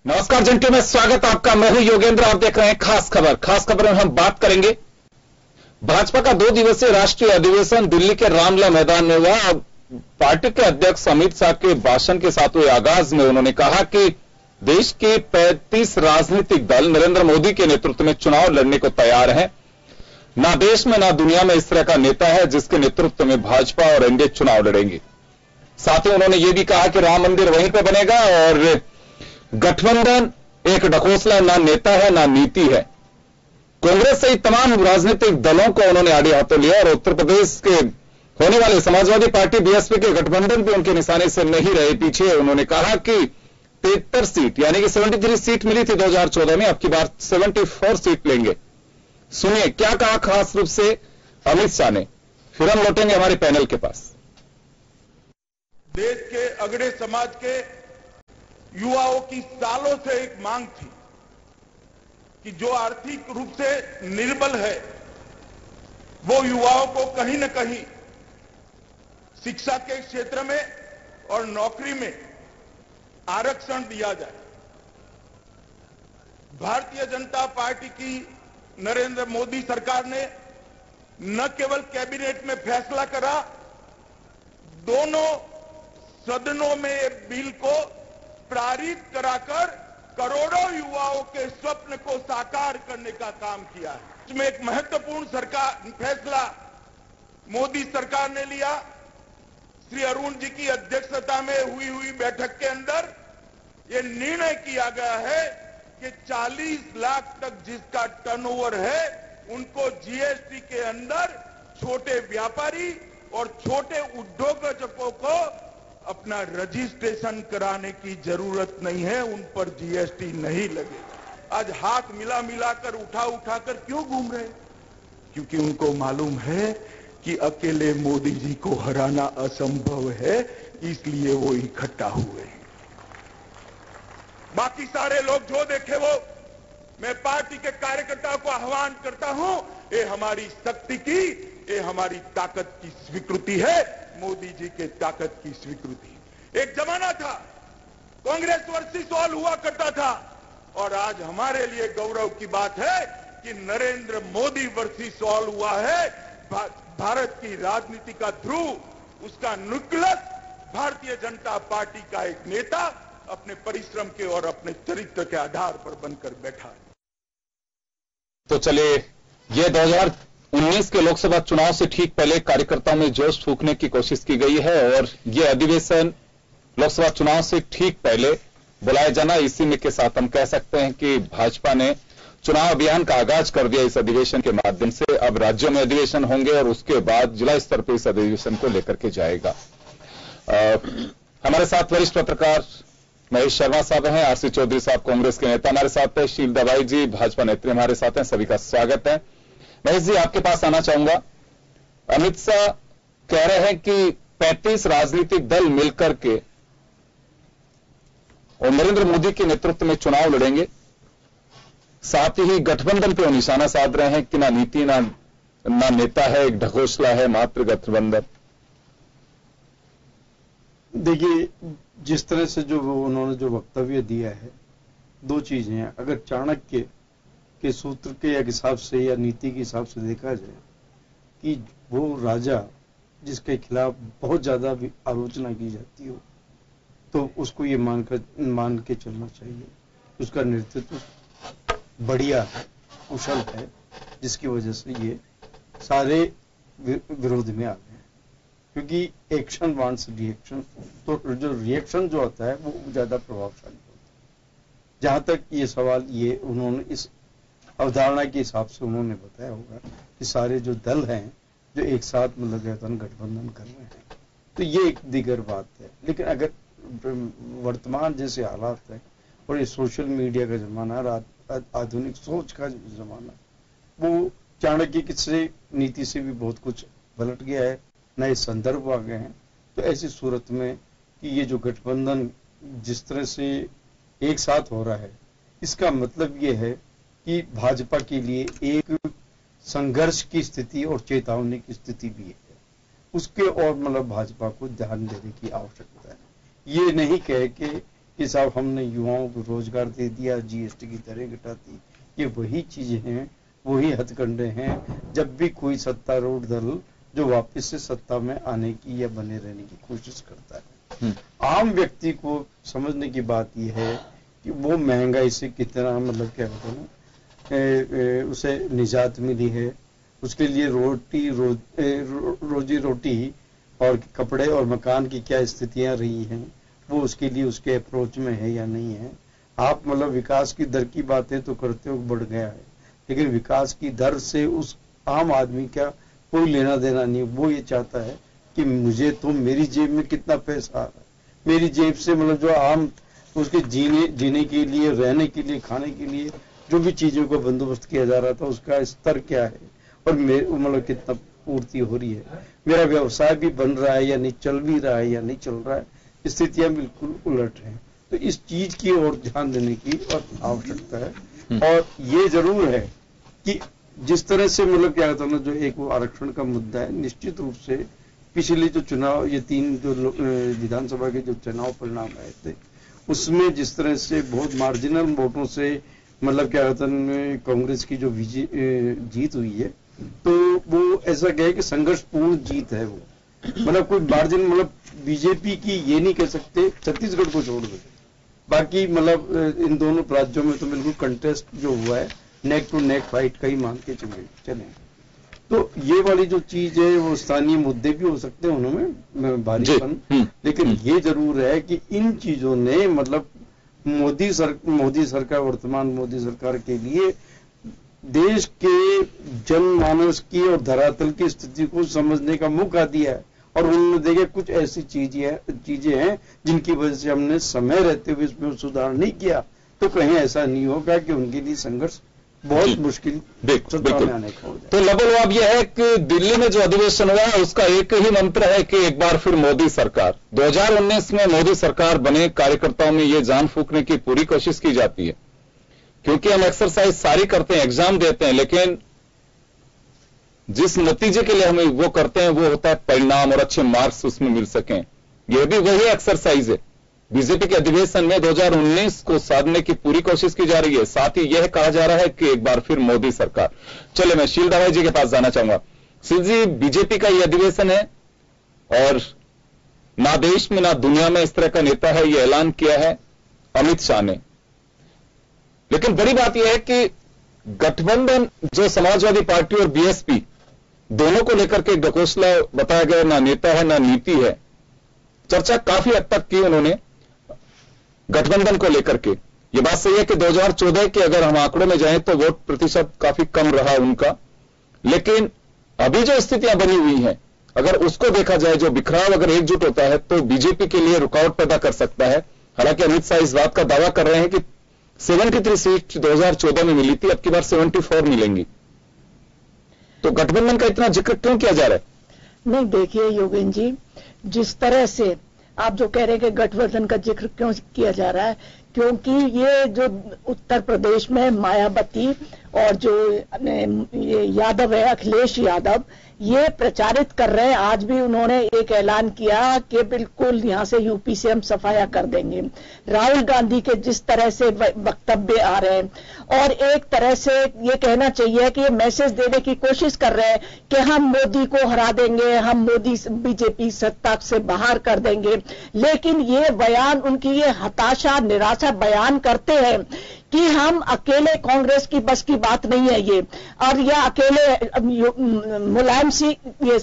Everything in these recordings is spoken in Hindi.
नमस्कार जंटू में स्वागत आपका। मैं हूं योगेंद्र। आप देख रहे हैं खास खबर। खास खबर में हम बात करेंगे भाजपा का 2 दिवसीय राष्ट्रीय अधिवेशन दिल्ली के रामलीला मैदान में हुआ। पार्टी के अध्यक्ष अमित शाह के भाषण के साथ हुए आगाज में उन्होंने कहा कि देश के 35 राजनीतिक दल नरेंद्र मोदी के नेतृत्व में चुनाव लड़ने को तैयार हैं। ना देश में ना दुनिया में इस तरह का नेता है जिसके नेतृत्व में भाजपा और एनडीए चुनाव लड़ेंगे। साथ ही उन्होंने यह भी कहा कि राम मंदिर वहीं पर बनेगा और गठबंधन एक ढकोसला ना नेता है ना नीति है। कांग्रेस सहित तमाम राजनीतिक दलों को उन्होंने आड़े हाथों लिया और उत्तर प्रदेश के होने वाले समाजवादी पार्टी बीएसपी के गठबंधन पे उनके निशाने से नहीं रहे पीछे। उन्होंने कहा कि 73 सीट यानी कि 73 सीट मिली थी 2014 में, अब की बार 74 सीट लेंगे। सुनिए क्या कहा खास रूप से अमित शाह ने, फिर हम लौटेंगे हमारे पैनल के पास। देश के अगड़े समाज के युवाओं की सालों से एक मांग थी कि जो आर्थिक रूप से निर्बल है वो युवाओं को कहीं न कहीं शिक्षा के क्षेत्र में और नौकरी में आरक्षण दिया जाए। भारतीय जनता पार्टी की नरेंद्र मोदी सरकार ने न केवल कैबिनेट में फैसला करा, दोनों सदनों में बिल को पारित कराकर करोड़ों युवाओं के स्वप्न को साकार करने का काम किया है। इसमें एक महत्वपूर्ण फैसला मोदी सरकार ने लिया। श्री अरुण जी की अध्यक्षता में हुई बैठक के अंदर यह निर्णय किया गया है कि 40 लाख तक जिसका टर्नओवर है उनको जीएसटी के अंदर छोटे व्यापारी और छोटे उद्योगों को अपना रजिस्ट्रेशन कराने की जरूरत नहीं है, उन पर जीएसटी नहीं लगेगा। आज हाथ मिलाकर उठाकर क्यों घूम रहे? क्योंकि उनको मालूम है कि अकेले मोदी जी को हराना असंभव है, इसलिए वो इकट्ठा हुए। बाकी सारे लोग जो देखे वो, मैं पार्टी के कार्यकर्ताओं को आह्वान करता हूं, ये हमारी शक्ति की, ये हमारी ताकत की स्वीकृति है, मोदी जी के ताकत की स्वीकृति। एक जमाना था कांग्रेस वर्सेस ऑल हुआ करता था और आज हमारे लिए गौरव की बात है कि नरेंद्र मोदी वर्सेस ऑल हुआ है। भारत की राजनीति का ध्रुव, उसका न्यूक्लियस भारतीय जनता पार्टी का एक नेता अपने परिश्रम के और अपने चरित्र के आधार पर बनकर बैठा है। तो चलिए, ये 2019 के लोकसभा चुनाव से ठीक पहले कार्यकर्ताओं में जोश फूंकने की कोशिश की गई है और ये अधिवेशन लोकसभा चुनाव से ठीक पहले बुलाया जाना, इसी में के साथ हम कह सकते हैं कि भाजपा ने चुनाव अभियान का आगाज कर दिया इस अधिवेशन के माध्यम से। अब राज्यों में अधिवेशन होंगे और उसके बाद जिला स्तर पर इस अधिवेशन को लेकर के जाएगा। हमारे साथ वरिष्ठ पत्रकार महेश शर्मा साहब हैं, आरसी चौधरी साहब कांग्रेस के नेता हमारे साथ हैं, शील दवाई जी भाजपा नेत्री हमारे साथ हैं। सभी का स्वागत है। महेश जी, आपके पास आना चाहूंगा। अमित शाह कह रहे हैं कि 35 राजनीतिक दल मिलकर के और नरेंद्र मोदी के नेतृत्व में चुनाव लड़ेंगे। साथ ही गठबंधन पे वो निशाना साध रहे हैं कि ना नीति ना नेता है, एक ढकोसला है मात्र गठबंधन। देखिए, जिस तरह से जो उन्होंने जो वक्तव्य दिया है, 2 चीजें हैं। अगर चाणक्य के सूत्र के हिसाब से या नीति के हिसाब से देखा जाए कि वो राजा जिसके खिलाफ बहुत ज्यादा आलोचना की जाती हो तो उसको ये मान के चलना चाहिए। उसका नेतृत्व बढ़िया है, कुशल है, जिसकी वजह से ये सारे विरोध में आ गए हैं। क्योंकि एक्शन वांट्स रिएक्शन, तो जो रिएक्शन जो होता है वो ज्यादा प्रभावशाली होता है। जहां तक ये सवाल, ये उन्होंने इस अवधारणा के हिसाब से उन्होंने बताया होगा कि सारे जो दल हैं जो एक साथ गठबंधन कर रहे हैं, तो ये एक दिगर बात है। लेकिन अगर वर्तमान जैसे हालात है और ये सोशल मीडिया का जमाना, आधुनिक सोच का जमाना, वो चाणक्य की नीति से भी बहुत कुछ पलट गया है, नए संदर्भ आ गए हैं। तो ऐसी सूरत में कि ये जो गठबंधन जिस तरह से एक साथ हो रहा है, इसका मतलब ये है कि भाजपा के लिए एक संघर्ष की स्थिति और चेतावनी की स्थिति भी है। उसके और मतलब भाजपा को ध्यान देने की आवश्यकता है। ये नहीं कहे कि कि साहब हमने युवाओं को रोजगार दे दिया, जीएसटी की दरें घटा दी। ये वही चीजें हैं, वही हथकंडे हैं जब भी कोई सत्तारूढ़ दल जो वापस से सत्ता में आने की या बने रहने की कोशिश करता है। आम व्यक्ति को समझने की बात यह है कि वो महंगाई से कितना मतलब क्या होता है ना, उसे निजात मिली है, उसके लिए रोजी रोटी और कपड़े और मकान की क्या स्थितियां रही हैं, वो उसके लिए उसके अप्रोच में है या नहीं है। आप मतलब विकास की दर की बातें तो करते हो बढ़ गया है, लेकिन विकास की दर से उस आम आदमी का कोई लेना देना नहीं। वो ये चाहता है कि मुझे तो मेरी जेब में कितना पैसा आ रहा है, मेरी जेब से मतलब जो आम उसके जीने के लिए, रहने के लिए, खाने के लिए जो भी चीजों का बंदोबस्त किया जा रहा था उसका स्तर क्या है और मतलब कितना पूर्ति हो रही है, मेरा व्यवसाय भी बन रहा है या नहीं, चल भी रहा है या नहीं चल रहा है, स्थितियां बिल्कुल उलट हैं। तो इस चीज की ओर ध्यान देने की और आवश्यकता है। और ये जरूर है कि जिस तरह से मतलब क्या होता है ना, जो एक वो आरक्षण का मुद्दा है, निश्चित रूप से पिछले जो चुनाव, ये 3 जो विधानसभा के जो चुनाव परिणाम आए थे उसमें जिस तरह से बहुत मार्जिनल वोटों से मतलब क्या होता है कांग्रेस की जो जीत हुई है, तो वो ऐसा कहे कि संघर्षपूर्ण जीत है। वो मतलब कोई मार्जिन मतलब बीजेपी की ये नहीं कह सकते, छत्तीसगढ़ को छोड़ दो, बाकी मतलब इन दोनों राज्यों में तो बिल्कुल कंटेस्ट जो हुआ है नेक टू नेक फाइट का ही मान के चले। तो ये वाली जो चीज है वो स्थानीय मुद्दे भी हो सकते हैं उनमें भारीपन, लेकिन ये जरूर है कि इन चीजों ने मतलब मोदी सरकार, वर्तमान मोदी सरकार के लिए देश के जनमानस की और धरातल की स्थिति को समझने का मौका दिया है। और उन्होंने देखे कुछ ऐसी चीजें हैं जिनकी वजह से हमने समय रहते हुए इसमें सुधार नहीं किया, तो कहीं ऐसा नहीं होगा कि उनके लिए संघर्ष बहुत मुश्किल में आने का हो जाए। तो लबोलवाब यह है कि दिल्ली में जो अधिवेशन हुआ उसका एक ही मंत्र है कि एक बार फिर मोदी सरकार। 2019 में मोदी सरकार बने कार्यकर्ताओं में ये जान फूंकने की पूरी कोशिश की जाती है, क्योंकि हम एक्सरसाइज सारी करते हैं, एग्जाम देते हैं, लेकिन जिस नतीजे के लिए हम वो करते हैं वो होता है परिणाम और अच्छे मार्क्स उसमें मिल सकें। यह भी वही एक्सरसाइज है। बीजेपी के अधिवेशन में 2019 को साधने की पूरी कोशिश की जा रही है, साथ ही यह कहा जा रहा है कि एक बार फिर मोदी सरकार। चले मैं शील दवाई जी के पास जाना चाहूंगा। शील जी, बीजेपी का यह अधिवेशन है और ना देश में ना दुनिया में इस तरह का नेता है, यह ऐलान किया है अमित शाह ने। लेकिन बड़ी बात यह है कि गठबंधन जो समाजवादी पार्टी और बीएसपी दोनों को लेकर के ढकोसला बताया गया, ना नेता है ना नीति है। चर्चा काफी हद तक की उन्होंने गठबंधन को लेकर के। यह बात सही है कि 2014 के अगर हम आंकड़ों में जाएं तो वोट प्रतिशत काफी कम रहा उनका, लेकिन अभी जो स्थितियां बनी हुई हैं अगर उसको देखा जाए, जो बिखराव अगर एकजुट होता है तो बीजेपी के लिए रुकावट पैदा कर सकता है। हालांकि अमित शाह इस बात का दावा कर रहे हैं कि 73 सीट 2014 में मिली थी, अब की बार 74 मिलेंगी। तो गठबंधन का इतना जिक्र क्यों किया जा रहा है? नहीं, देखिए योगेंद्र जी, जिस तरह से आप जो कह रहे हैं कि गठबंधन का जिक्र क्यों किया जा रहा है, क्योंकि ये जो उत्तर प्रदेश में मायावती और जो ये यादव है, अखिलेश यादव, ये प्रचारित कर रहे हैं। आज भी उन्होंने एक ऐलान किया कि बिल्कुल यहां से यूपी से हम सफाया कर देंगे। राहुल गांधी के जिस तरह से वक्तव्य आ रहे हैं और एक तरह से ये कहना चाहिए कि ये मैसेज देने की कोशिश कर रहे हैं कि हम मोदी को हरा देंगे, हम मोदी बीजेपी सत्ता से बाहर कर देंगे। लेकिन ये बयान, उनकी ये हताशा निराशा बयान करते हैं कि हम अकेले, कांग्रेस की बस की बात नहीं है ये, और या अकेले मुलायम सिंह ये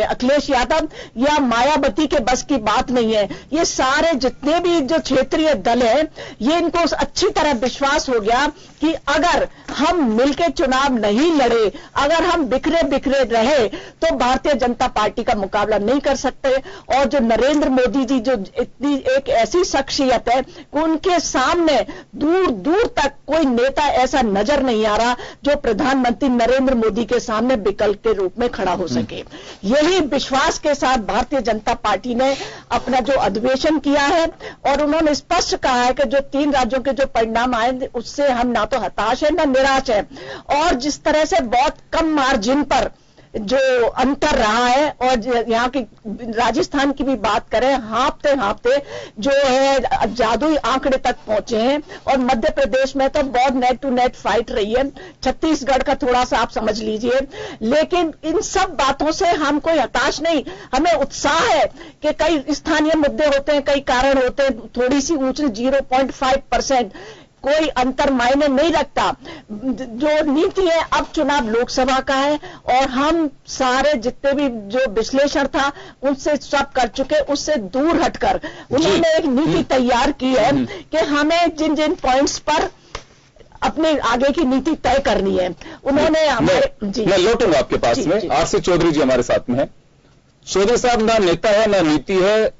अखिलेश यादव या मायावती के बस की बात नहीं है। ये सारे जितने भी जो क्षेत्रीय दल है, ये इनको अच्छी तरह विश्वास हो गया कि अगर हम मिलकर चुनाव नहीं लड़े, अगर हम बिखरे बिखरे रहे तो भारतीय जनता पार्टी का मुकाबला नहीं कर सकते। और जो नरेंद्र मोदी जी जो इतनी एक ऐसी शख्सियत है कि उनके सामने दूर दूर तक कोई नेता ऐसा नजर नहीं आ रहा जो प्रधानमंत्री नरेंद्र मोदी के सामने विकल्प के रूप में खड़ा हो सके। यही विश्वास के साथ भारतीय जनता पार्टी ने अपना जो अधिवेशन किया है और उन्होंने स्पष्ट कहा है कि जो 3 राज्यों के जो परिणाम आए उससे हम ना तो हताश है ना निराश है। और जिस तरह से बहुत कम मार्जिन पर जो अंतर रहा है, और यहाँ की राजस्थान की भी बात करें, हाँपते हाँपते जो है जादुई आंकड़े तक पहुंचे हैं। और मध्य प्रदेश में तो बहुत नेट टू नेट फाइट रही है, छत्तीसगढ़ का थोड़ा सा आप समझ लीजिए। लेकिन इन सब बातों से हम कोई हताश नहीं, हमें उत्साह है कि कई स्थानीय मुद्दे होते हैं, कई कारण होते हैं, थोड़ी सी ऊंच 0.5% कोई अंतर मायने नहीं रखता। जो नीति है, अब चुनाव लोकसभा का है और हम सारे जितने भी जो विश्लेषण था उनसे सब कर चुके, उससे दूर हटकर उन्होंने एक नीति तैयार की है कि हमें जिन जिन पॉइंट्स पर अपने आगे की नीति तय करनी है। उन्होंने हमारे मैं लौटूंगा आपके पास में। आरसी चौधरी जी हमारे साथ में है। चौधरी साहब, ना नेता है ना नीति है,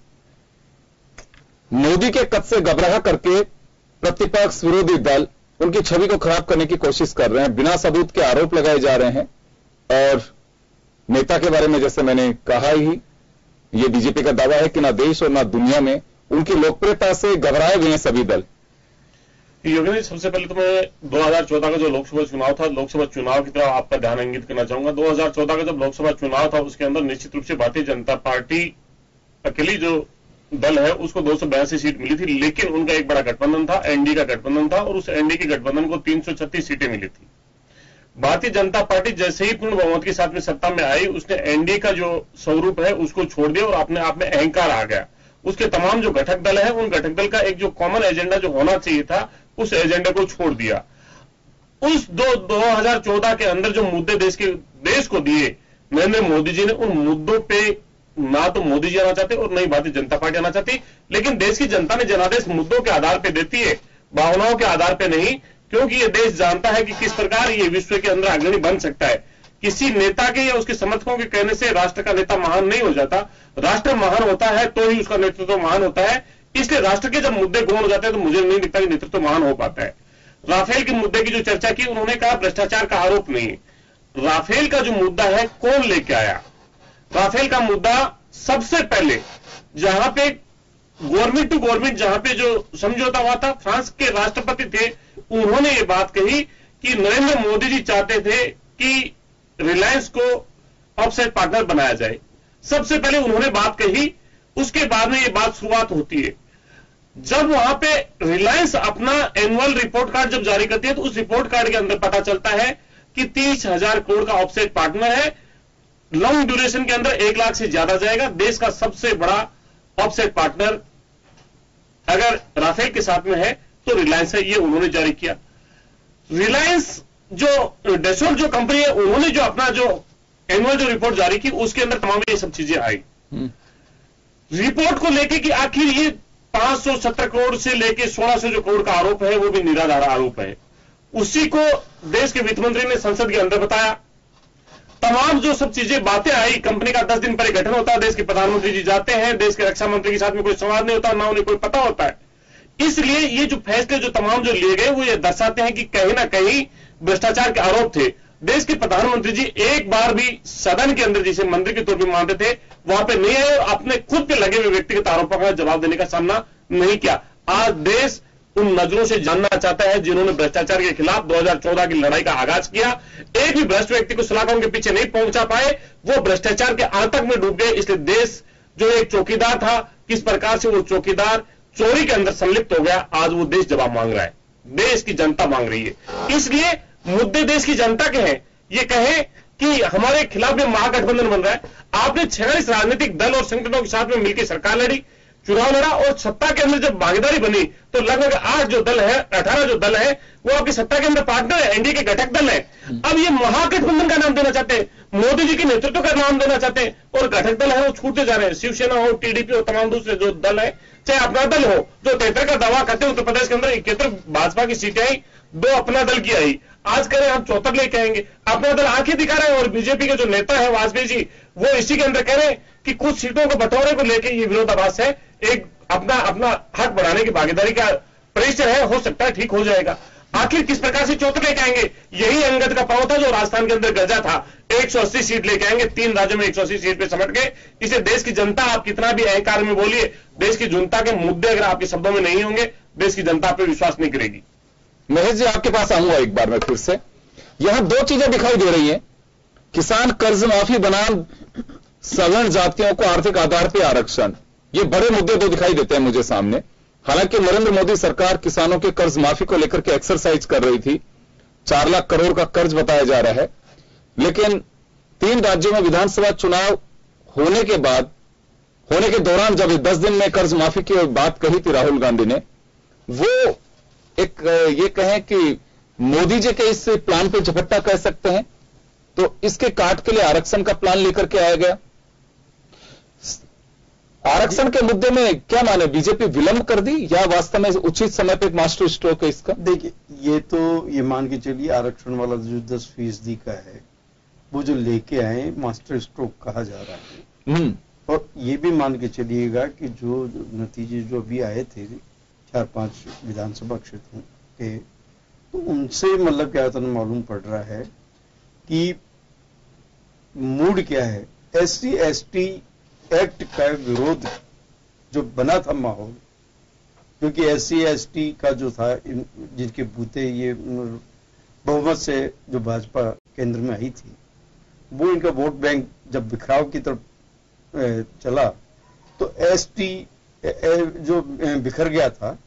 मोदी के कद से घबराह करके प्रतिपक्ष विरोधी दल उनकी छवि को खराब करने की कोशिश कर रहे हैं, बिना सबूत के आरोप लगाए जा रहे हैं। और नेता के बारे में जैसे मैंने कहा ही, ये बीजेपी का दावा है कि ना देश और ना दुनिया में उनकी लोकप्रियता से घबराए हुए हैं सभी दल। योगेंद्र, सबसे पहले तो मैं 2014 का जो लोकसभा चुनाव था, लोकसभा चुनाव की तरफ आपका ध्यान इंगित करना चाहूंगा। 2014 का जब लोकसभा चुनाव था, उसके अंदर निश्चित रूप से भारतीय जनता पार्टी अकेली जो दल है उसको 282 सीट मिली थी, लेकिन उनका एक बड़ा गठबंधन था, एनडीए का गठबंधन था, और उस एनडीए के गठबंधन को 336 सीटें मिली थी। भारतीय जनता पार्टी जैसे ही पूर्ण बहुमत के साथ में सत्ता में आई, उसने एनडीए का जो स्वरूप है उसको छोड़ दिया और अपने आप में अहंकार आ गया। उसके तमाम जो घटक दल है, उन घटक दल का एक जो कॉमन एजेंडा जो होना चाहिए था, उस एजेंडा को छोड़ दिया। उस 2014 के अंदर जो मुद्दे देश को दिए नरेंद्र मोदी जी ने, उन मुद्दों पे ना तो मोदी जी आना चाहते और नहीं भारतीय जनता पार्टी आना चाहती, लेकिन देश की जनता ने जनादेश मुद्दों के आधार पर देती है, भावनाओं के आधार पर नहीं, क्योंकि ये देश जानता है कि किस प्रकार ये विश्व के अंदर अग्रणी बन सकता है। किसी नेता के या उसके समर्थकों के कहने से राष्ट्र का नेता महान नहीं हो जाता, राष्ट्र महान होता है तो ही उसका नेतृत्व महान होता है। इसलिए राष्ट्र के जब मुद्दे गौण हो जाते हैं तो मुझे नहीं दिखता कि नेतृत्व महान हो पाता है। राफेल के मुद्दे की जो चर्चा की, उन्होंने कहा भ्रष्टाचार का आरोप नहीं। राफेल का जो मुद्दा है कौन लेके आया? राफेल का मुद्दा सबसे पहले जहां पे गवर्नमेंट टू गवर्नमेंट जहां पे जो समझौता हुआ था, फ्रांस के राष्ट्रपति थे, उन्होंने ये बात कही कि नरेंद्र मोदी जी चाहते थे कि रिलायंस को ऑफसेट पार्टनर बनाया जाए। सबसे पहले उन्होंने बात कही, उसके बाद में ये बात शुरुआत होती है। जब वहां पे रिलायंस अपना एनुअल रिपोर्ट कार्ड जब जारी करती है, तो उस रिपोर्ट कार्ड के अंदर पता चलता है कि 30,000 करोड़ का ऑफसेट पार्टनर है, लॉन्ग ड्यूरेशन के अंदर 1 लाख से ज्यादा जाएगा। देश का सबसे बड़ा ऑफसेट पार्टनर अगर राफेल के साथ में है तो रिलायंस है, ये उन्होंने जारी किया। रिलायंस जो डेसोल्ट जो कंपनी है, उन्होंने जो अपना जो एनुअल जो रिपोर्ट जारी की, उसके अंदर तमाम ये सब चीजें आई। रिपोर्ट को लेके कि आखिर ये 570 करोड़ से लेके 1600 जो करोड़ का आरोप है, वो भी निराधार आरोप है। उसी को देश के वित्त मंत्री ने संसद के अंदर बताया। तमाम जो सब चीजें बातें आई, कंपनी का 10 दिन पहले गठन होता है, देश के प्रधानमंत्री जी जाते हैं, देश के रक्षा मंत्री के साथ में कोई संवाद नहीं होता, ना उन्हें कोई पता होता है। इसलिए ये जो फैसले जो तमाम जो लिए गए, वो ये दर्शाते हैं कि कहीं ना कहीं भ्रष्टाचार के आरोप थे। देश के प्रधानमंत्री जी एक बार भी सदन के अंदर जिसे मंत्री के तौर पर मानते थे, वहां पे नहीं आए और अपने खुद पे लगे हुए व्यक्तिगत आरोपों का जवाब देने का सामना नहीं किया। आज देश उन नजरों से जानना चाहता है जिन्होंने भ्रष्टाचार के खिलाफ 2014 की लड़ाई का आगाज किया। एक भी भ्रष्ट व्यक्ति को सलाखों के पीछे नहीं पहुंचा पाए, वो भ्रष्टाचार के आतंक में डूब गए। इसलिए देश जो एक चौकीदार था, किस प्रकार से वो चौकीदार चोरी के अंदर संलिप्त हो गया, आज वो देश जवाब मांग रहा है, देश की जनता मांग रही है। इसलिए मुद्दे देश की जनता के हैं। ये कहे कि हमारे खिलाफ में महागठबंधन बन रहा है। आपने 46 राजनीतिक दल और संगठनों के साथ में मिलकर सरकार लड़ी, चुनाव लड़ा, और सत्ता के अंदर जब भागीदारी बनी तो लगभग 8 जो दल है, 18 जो दल है, वो आपकी सत्ता के अंदर पार्टनर है, एनडीए के घटक दल है। अब ये महागठबंधन का नाम देना चाहते हैं, मोदी जी के नेतृत्व का नाम देना चाहते हैं, और घटक दल है वो छूटते जा रहे हैं। शिवसेना हो, टीडीपी हो, तमाम दूसरे जो दल है, चाहे अपना दल हो, जो 73 का दावा करते हैं, उत्तर प्रदेश के अंदर 71 भाजपा की सीटें आई, 2 अपना दल की आई। आज करें हम 74 लेके आएंगे, अपना दल आंखें दिखा रहे हैं। और बीजेपी के जो नेता है वाजपेयी जी, वो इसी के अंदर कह रहे हैं कि कुछ सीटों को बंटवारे को लेकर ये विरोधाभास है, एक अपना हक बढ़ाने की भागीदारी का प्रेशर है, हो सकता है ठीक हो जाएगा। आखिर किस प्रकार से 74 लेके आएंगे? यही अंगद का पांव था जो राजस्थान के अंदर गरजा था, 180 सीट लेके आएंगे, 3 राज्यों में 180 सीट पे समट गए। इसे देश की जनता, आप कितना भी अहंकार में बोलिए, देश की जनता के मुद्दे अगर आपके शब्दों में नहीं होंगे, देश की जनता पे विश्वास नहीं करेगी। महेश जी, आपके पास आऊंगा एक बार मैं फिर से। यहां 2 चीजें दिखाई दे रही हैं किसान कर्ज माफी बनाम सवर्ण जातियों को आर्थिक आधार पर आरक्षण, ये बड़े मुद्दे तो दिखाई देते हैं मुझे सामने। हालांकि नरेंद्र मोदी सरकार किसानों के कर्ज माफी को लेकर के एक्सरसाइज कर रही थी, 4 लाख करोड़ का कर्ज बताया जा रहा है, लेकिन 3 राज्यों में विधानसभा चुनाव होने के दौरान जब 10 दिन में कर्ज माफी की बात कही थी राहुल गांधी ने, वो एक ये कहें कि मोदी जी के इस प्लान पे झपट्टा कह सकते हैं, तो इसके काट के लिए आरक्षण का प्लान लेकर के आया गया। आरक्षण के मुद्दे में क्या माने, बीजेपी विलंब कर दी या वास्तव में उचित समय पे एक मास्टर स्ट्रोक है इसका? देखिए, ये मान के चलिए आरक्षण वाला जो 10% का है वो जो लेके आए मास्टर स्ट्रोक कहा जा रहा है। और ये भी मान के चलिएगा कि जो नतीजे जो अभी आए थे 4-5 विधानसभा क्षेत्रों के, तो उनसे मतलब क्या होता है मालूम पड़ रहा है कि मूड क्या है। SC/ST एक्ट का विरोध जो बना था माहौल, क्योंकि SC/ST का जो था जिनके बूते ये बहुमत से जो भाजपा केंद्र में आई थी, वो इनका वोट बैंक जब बिखराव की तरफ चला तो ST जो बिखर गया था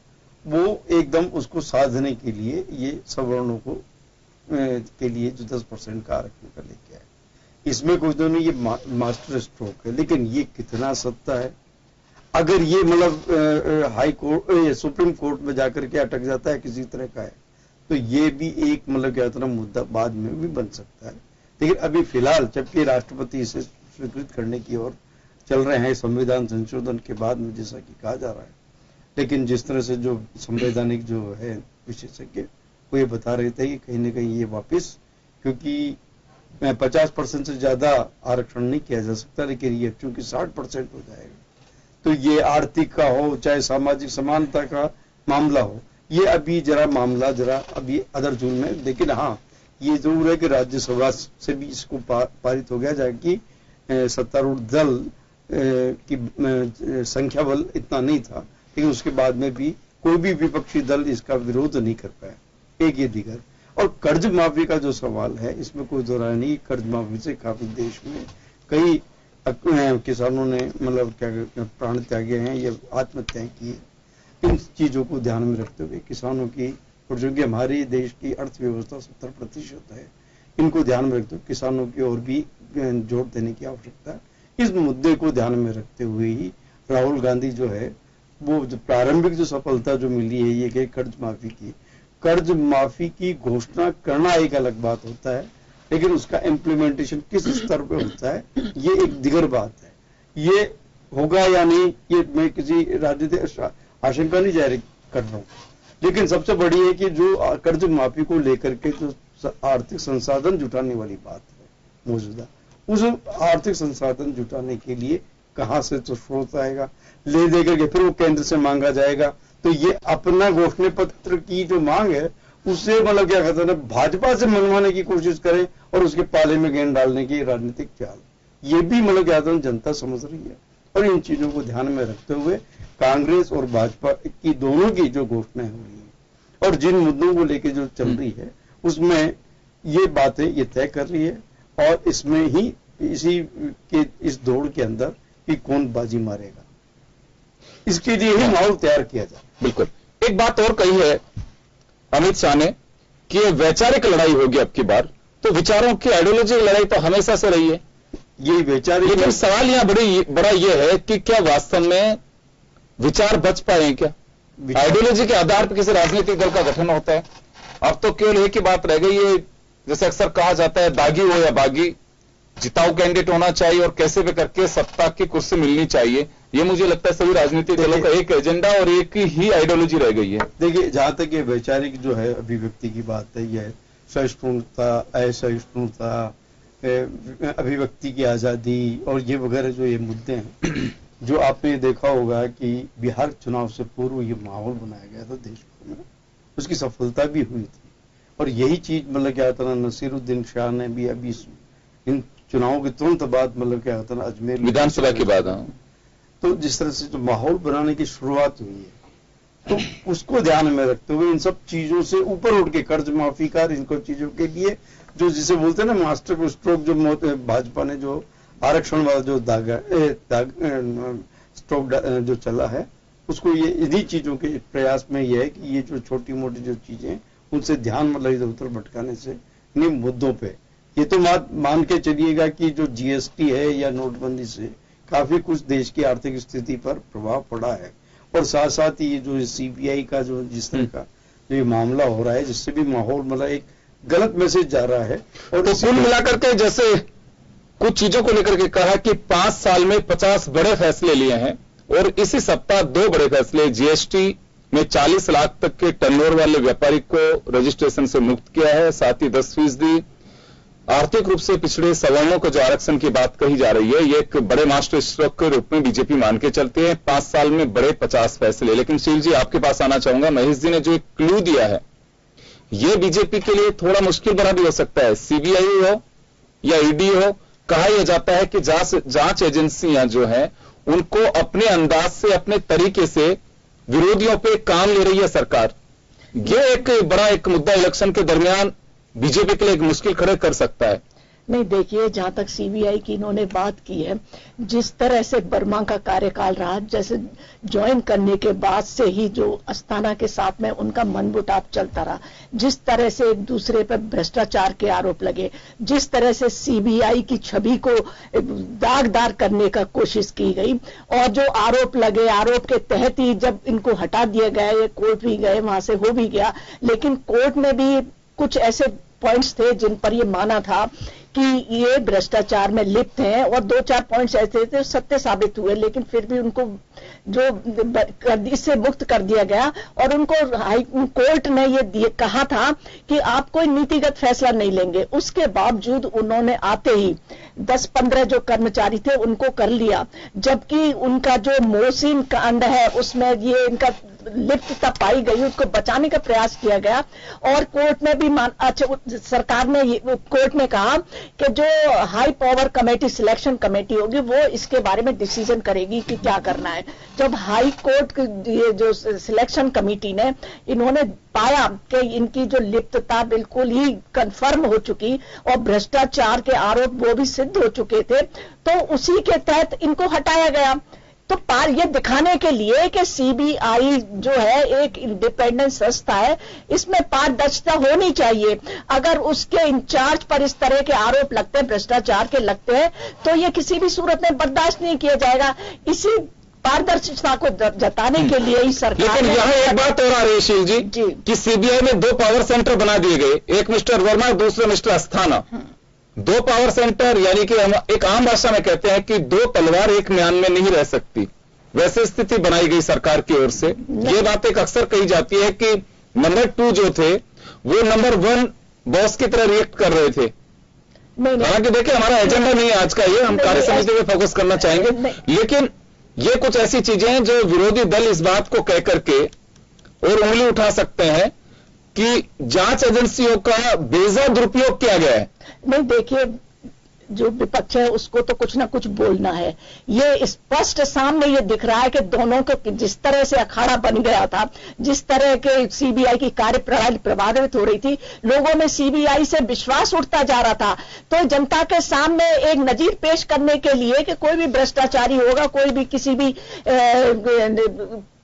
वो एकदम उसको साधने के लिए ये सवर्णों को के लिए जो 10% का आरक्षण का लेके आए। इसमें कुछ दोनों ये मास्टर स्ट्रोक है, लेकिन ये कितना सत्ता है। अगर ये मतलब हाई कोर्ट सुप्रीम कोर्ट में जाकर के अटक जाता है किसी तरह का है, तो ये भी एक मतलब क्या होता है मुद्दा बाद में भी बन सकता है। लेकिन अभी फिलहाल जबकि राष्ट्रपति इसे स्वीकृत करने की ओर चल रहे हैं संविधान संशोधन के बाद में, जैसा कि कहा जा रहा है, लेकिन जिस तरह से जो संवैधानिक जो है विशेषज्ञ वो ये बता रहे थे कि कहीं ना कहीं ये वापस, क्योंकि 50% से ज्यादा आरक्षण नहीं किया जा सकता, लेकिन ये चूंकि 60% हो जाएगा, तो ये आर्थिक का हो चाहे सामाजिक समानता का मामला हो, ये अभी मामला अभी अदर जून में। लेकिन हाँ, ये जरूर है कि राज्यसभा से भी इसको पारित हो गया, जबकि सत्तारूढ़ दल की संख्या बल इतना नहीं था, लेकिन उसके बाद में भी कोई भी विपक्षी दल इसका विरोध नहीं कर पाया। एक ये दिगर, और कर्ज माफी का जो सवाल है, इसमें कोई दो राय नहीं। कर्ज माफी से काफी देश में कई किसानों ने मतलब क्या प्राण त्यागे हैं या आत्महत्याएं की है। इन चीजों को ध्यान में रखते हुए किसानों की, और जो कि हमारे देश की अर्थव्यवस्था 70% है, इनको ध्यान में रखते हुए किसानों की ओर भी जोर देने की आवश्यकता है। इस मुद्दे को ध्यान में रखते हुए ही राहुल गांधी जो है वो जो प्रारंभिक जो सफलता जो मिली है ये कि कर्ज माफी की घोषणा करना एक अलग बात होता है, लेकिन उसका इम्प्लीमेंटेशन किस स्तर पे होता है ये एक दिगर बात है। ये होगा या नहीं, ये मैं किसी राजनीतिक आशंका नहीं जाहिर कर रहा हूँ, लेकिन सबसे बड़ी है कि जो कर्ज माफी को लेकर के जो आर्थिक संसाधन जुटाने वाली बात है मौजूदा, उस आर्थिक संसाधन जुटाने के लिए कहां से तो स्रोत आएगा, ले दे करके फिर वो केंद्र से मांगा जाएगा। तो ये अपना घोषणा पत्र की जो मांग है उससे मतलब क्या कहते हैं भाजपा से मनवाने की कोशिश करें और उसके पाले में गेंद डालने की राजनीतिक चाल, ये भी मतलब क्या कहते हैं जनता समझ रही है। और इन चीजों को ध्यान में रखते हुए कांग्रेस और भाजपा की दोनों की जो घोषणाएं हो रही है और जिन मुद्दों को लेकर जो चल रही है उसमें ये बातें ये तय कर रही है, और इसमें ही इस दौड़ के अंदर कि कौन बाजी मारेगा, इसके लिए ही माहौल तैयार किया जाए। बिल्कुल। एक बात और कही है अमित शाह ने कि वैचारिक लड़ाई होगी अब की बार, तो विचारों की आइडियोलॉजी लड़ाई तो हमेशा से रही है, ये वैचारिक। लेकिन सवाल यहां बड़ा यह है कि क्या वास्तव में विचार बच पाए क्या? आइडियोलॉजी के आधार पर किसी राजनीतिक दल का गठन होता है। अब तो केवल एक ही बात रह गई है, जैसे अक्सर कहा जाता है दागी हो या बागी, जिताऊ कैंडिडेट होना चाहिए और कैसे भी करके सत्ता की कुर्सी मिलनी चाहिए। ये मुझे लगता है सभी राजनीतिक दलों का एक एजेंडा और एक ही आइडियोलॉजी रह गई है। देखिए, जहां तक ये वैचारिक जो है अभिव्यक्ति की बात है, यह सहिष्णुता, असहिष्णुता, अभिव्यक्ति की आजादी और ये वगैरह जो ये मुद्दे हैं, जो आपने देखा होगा कि बिहार चुनाव से पूर्व ये माहौल बनाया गया था देश में, उसकी सफलता भी हुई थी। और यही चीज मतलब क्या था, नसीरुद्दीन शाह ने भी अभी इन चुनावों के तुरंत बाद मतलब क्या होता है अजमेर विधानसभा के बाद, तो जिस तरह से जो माहौल बनाने की शुरुआत हुई है, तो उसको ध्यान में रखते हुए इन सब चीजों से ऊपर उठ के कर्ज माफी का इनको चीजों के लिए जो जिसे बोलते हैं ना मास्टर स्ट्रोक, जो भाजपा ने जो आरक्षण वाला जो स्ट्रोक जो चला है, उसको ये इन्हीं चीजों के प्रयास में यह है कि ये जो छोटी मोटी जो चीजें उनसे ध्यान मतलब इधर उधर भटकाने से इन मुद्दों पे ये तो मान के चलिएगा कि जो जीएसटी है या नोटबंदी से काफी कुछ देश की आर्थिक स्थिति पर प्रभाव पड़ा है, और साथ साथ ये जो सीबीआई का जो जिस तरह का जो ये मामला हो रहा है, जिससे भी माहौल मतलब एक गलत मैसेज जा रहा है। और तो कुल मिलाकर के जैसे कुछ चीजों को लेकर के कहा कि 5 साल में 50 बड़े फैसले लिए हैं, और इसी सप्ताह 2 बड़े फैसले, जीएसटी में 40 लाख तक के टर्नओवर वाले व्यापारी को रजिस्ट्रेशन से मुक्त किया है, साथ ही 10% आर्थिक रूप से पिछड़े सवर्णों को जो आरक्षण की बात कही जा रही है, ये एक बड़े मास्टर स्ट्रोक के रूप में बीजेपी मान के चलते हैं। 5 साल में बड़े 50 फैसले। लेकिन शील जी, आपके पास आना चाहूंगा। महेश जी ने जो एक क्लू दिया है, ये बीजेपी के लिए थोड़ा मुश्किल बना भी हो सकता है। सीबीआई हो या ईडी हो, कहा यह जाता है कि जांच एजेंसियां जो है उनको अपने अंदाज से, अपने तरीके से विरोधियों पे काम ले रही है सरकार। ये एक बड़ा एक मुद्दा इलेक्शन के दरमियान बीजेपी के लिए एक मुश्किल खड़े कर सकता है। नहीं, देखिए, जहां तक सीबीआई की इन्होंने बात की है, जिस तरह से वर्मा का कार्यकाल रहा, जैसे ज्वाइन करने के बाद से ही जो अस्थाना के साथ में उनका मनमुटाव चलता रहा, जिस तरह से एक दूसरे पर भ्रष्टाचार के आरोप लगे, जिस तरह से सीबीआई की छवि को दागदार करने का कोशिश की गई, और जो आरोप लगे, आरोप के तहत ही जब इनको हटा दिया गया, ये कोर्ट भी गए, वहां से हो भी गया, लेकिन कोर्ट में भी कुछ ऐसे पॉइंट्स थे जिन पर ये माना था कि ये भ्रष्टाचार में लिप्त हैं, और 2-4 पॉइंट्स ऐसे थे सत्य साबित हुए, लेकिन फिर भी उनको जो इससे मुक्त कर दिया गया। और उनको हाई कोर्ट ने ये कहा था कि आप कोई नीतिगत फैसला नहीं लेंगे। उसके बावजूद उन्होंने आते ही 10-15 जो कर्मचारी थे उनको कर लिया, जबकि उनका जो मोहसिन कांड है उसमें ये इनका लिप्तता पाई गई, उसको बचाने का प्रयास किया गया। और कोर्ट में भी सरकार ने कोर्ट ने कहा कि जो high power committee, selection committee होगी, वो इसके बारे में डिसीजन करेगी कि क्या करना है। जब हाई कोर्ट ये जो सिलेक्शन कमेटी ने इन्होंने पाया कि इनकी जो लिप्तता बिल्कुल ही कंफर्म हो चुकी और भ्रष्टाचार के आरोप वो भी सिद्ध हो चुके थे, तो उसी के तहत इनको हटाया गया। तो ये दिखाने के लिए कि सीबीआई जो है एक इंडिपेंडेंट संस्था है, इसमें पारदर्शिता होनी चाहिए। अगर उसके इंचार्ज पर इस तरह के आरोप लगते हैं, भ्रष्टाचार के लगते हैं, तो ये किसी भी सूरत में बर्दाश्त नहीं किया जाएगा। इसी पारदर्शिता को जताने के लिए ही सरकार। लेकिन यहाँ एक बात और आ रही है शील जी कि सीबीआई में 2 पावर सेंटर बना दिए गए, एक मिस्टर वर्मा और दूसरा मिस्टर अस्थाना। 2 पावर सेंटर, यानी कि हम एक आम भाषा में कहते हैं कि 2 तलवार एक म्यान में नहीं रह सकती, वैसे स्थिति बनाई गई सरकार की ओर से। ये बात एक अक्सर कही जाती है कि नंबर 2 जो थे वो नंबर 1 बॉस की तरह रिएक्ट कर रहे थे। हालांकि देखिए, हमारा एजेंडा नहीं है आज का ये, हम कार्य समिति पे फोकस करना चाहेंगे, लेकिन ये कुछ ऐसी चीजें हैं जो विरोधी दल इस बात को कह करके और उंगली उठा सकते हैं कि जांच एजेंसियों का बेजा दुरुपयोग किया गया है। नहीं, देखिए, जो विपक्ष है उसको तो कुछ ना कुछ बोलना है। ये स्पष्ट सामने ये दिख रहा है कि दोनों को जिस तरह से अखाड़ा बन गया था, जिस तरह के सीबीआई की कार्यप्रणाली प्रभावित हो रही थी, लोगों में सीबीआई से विश्वास उठता जा रहा था। तो जनता के सामने एक नजीर पेश करने के लिए कि कोई भी भ्रष्टाचारी होगा, कोई भी किसी भी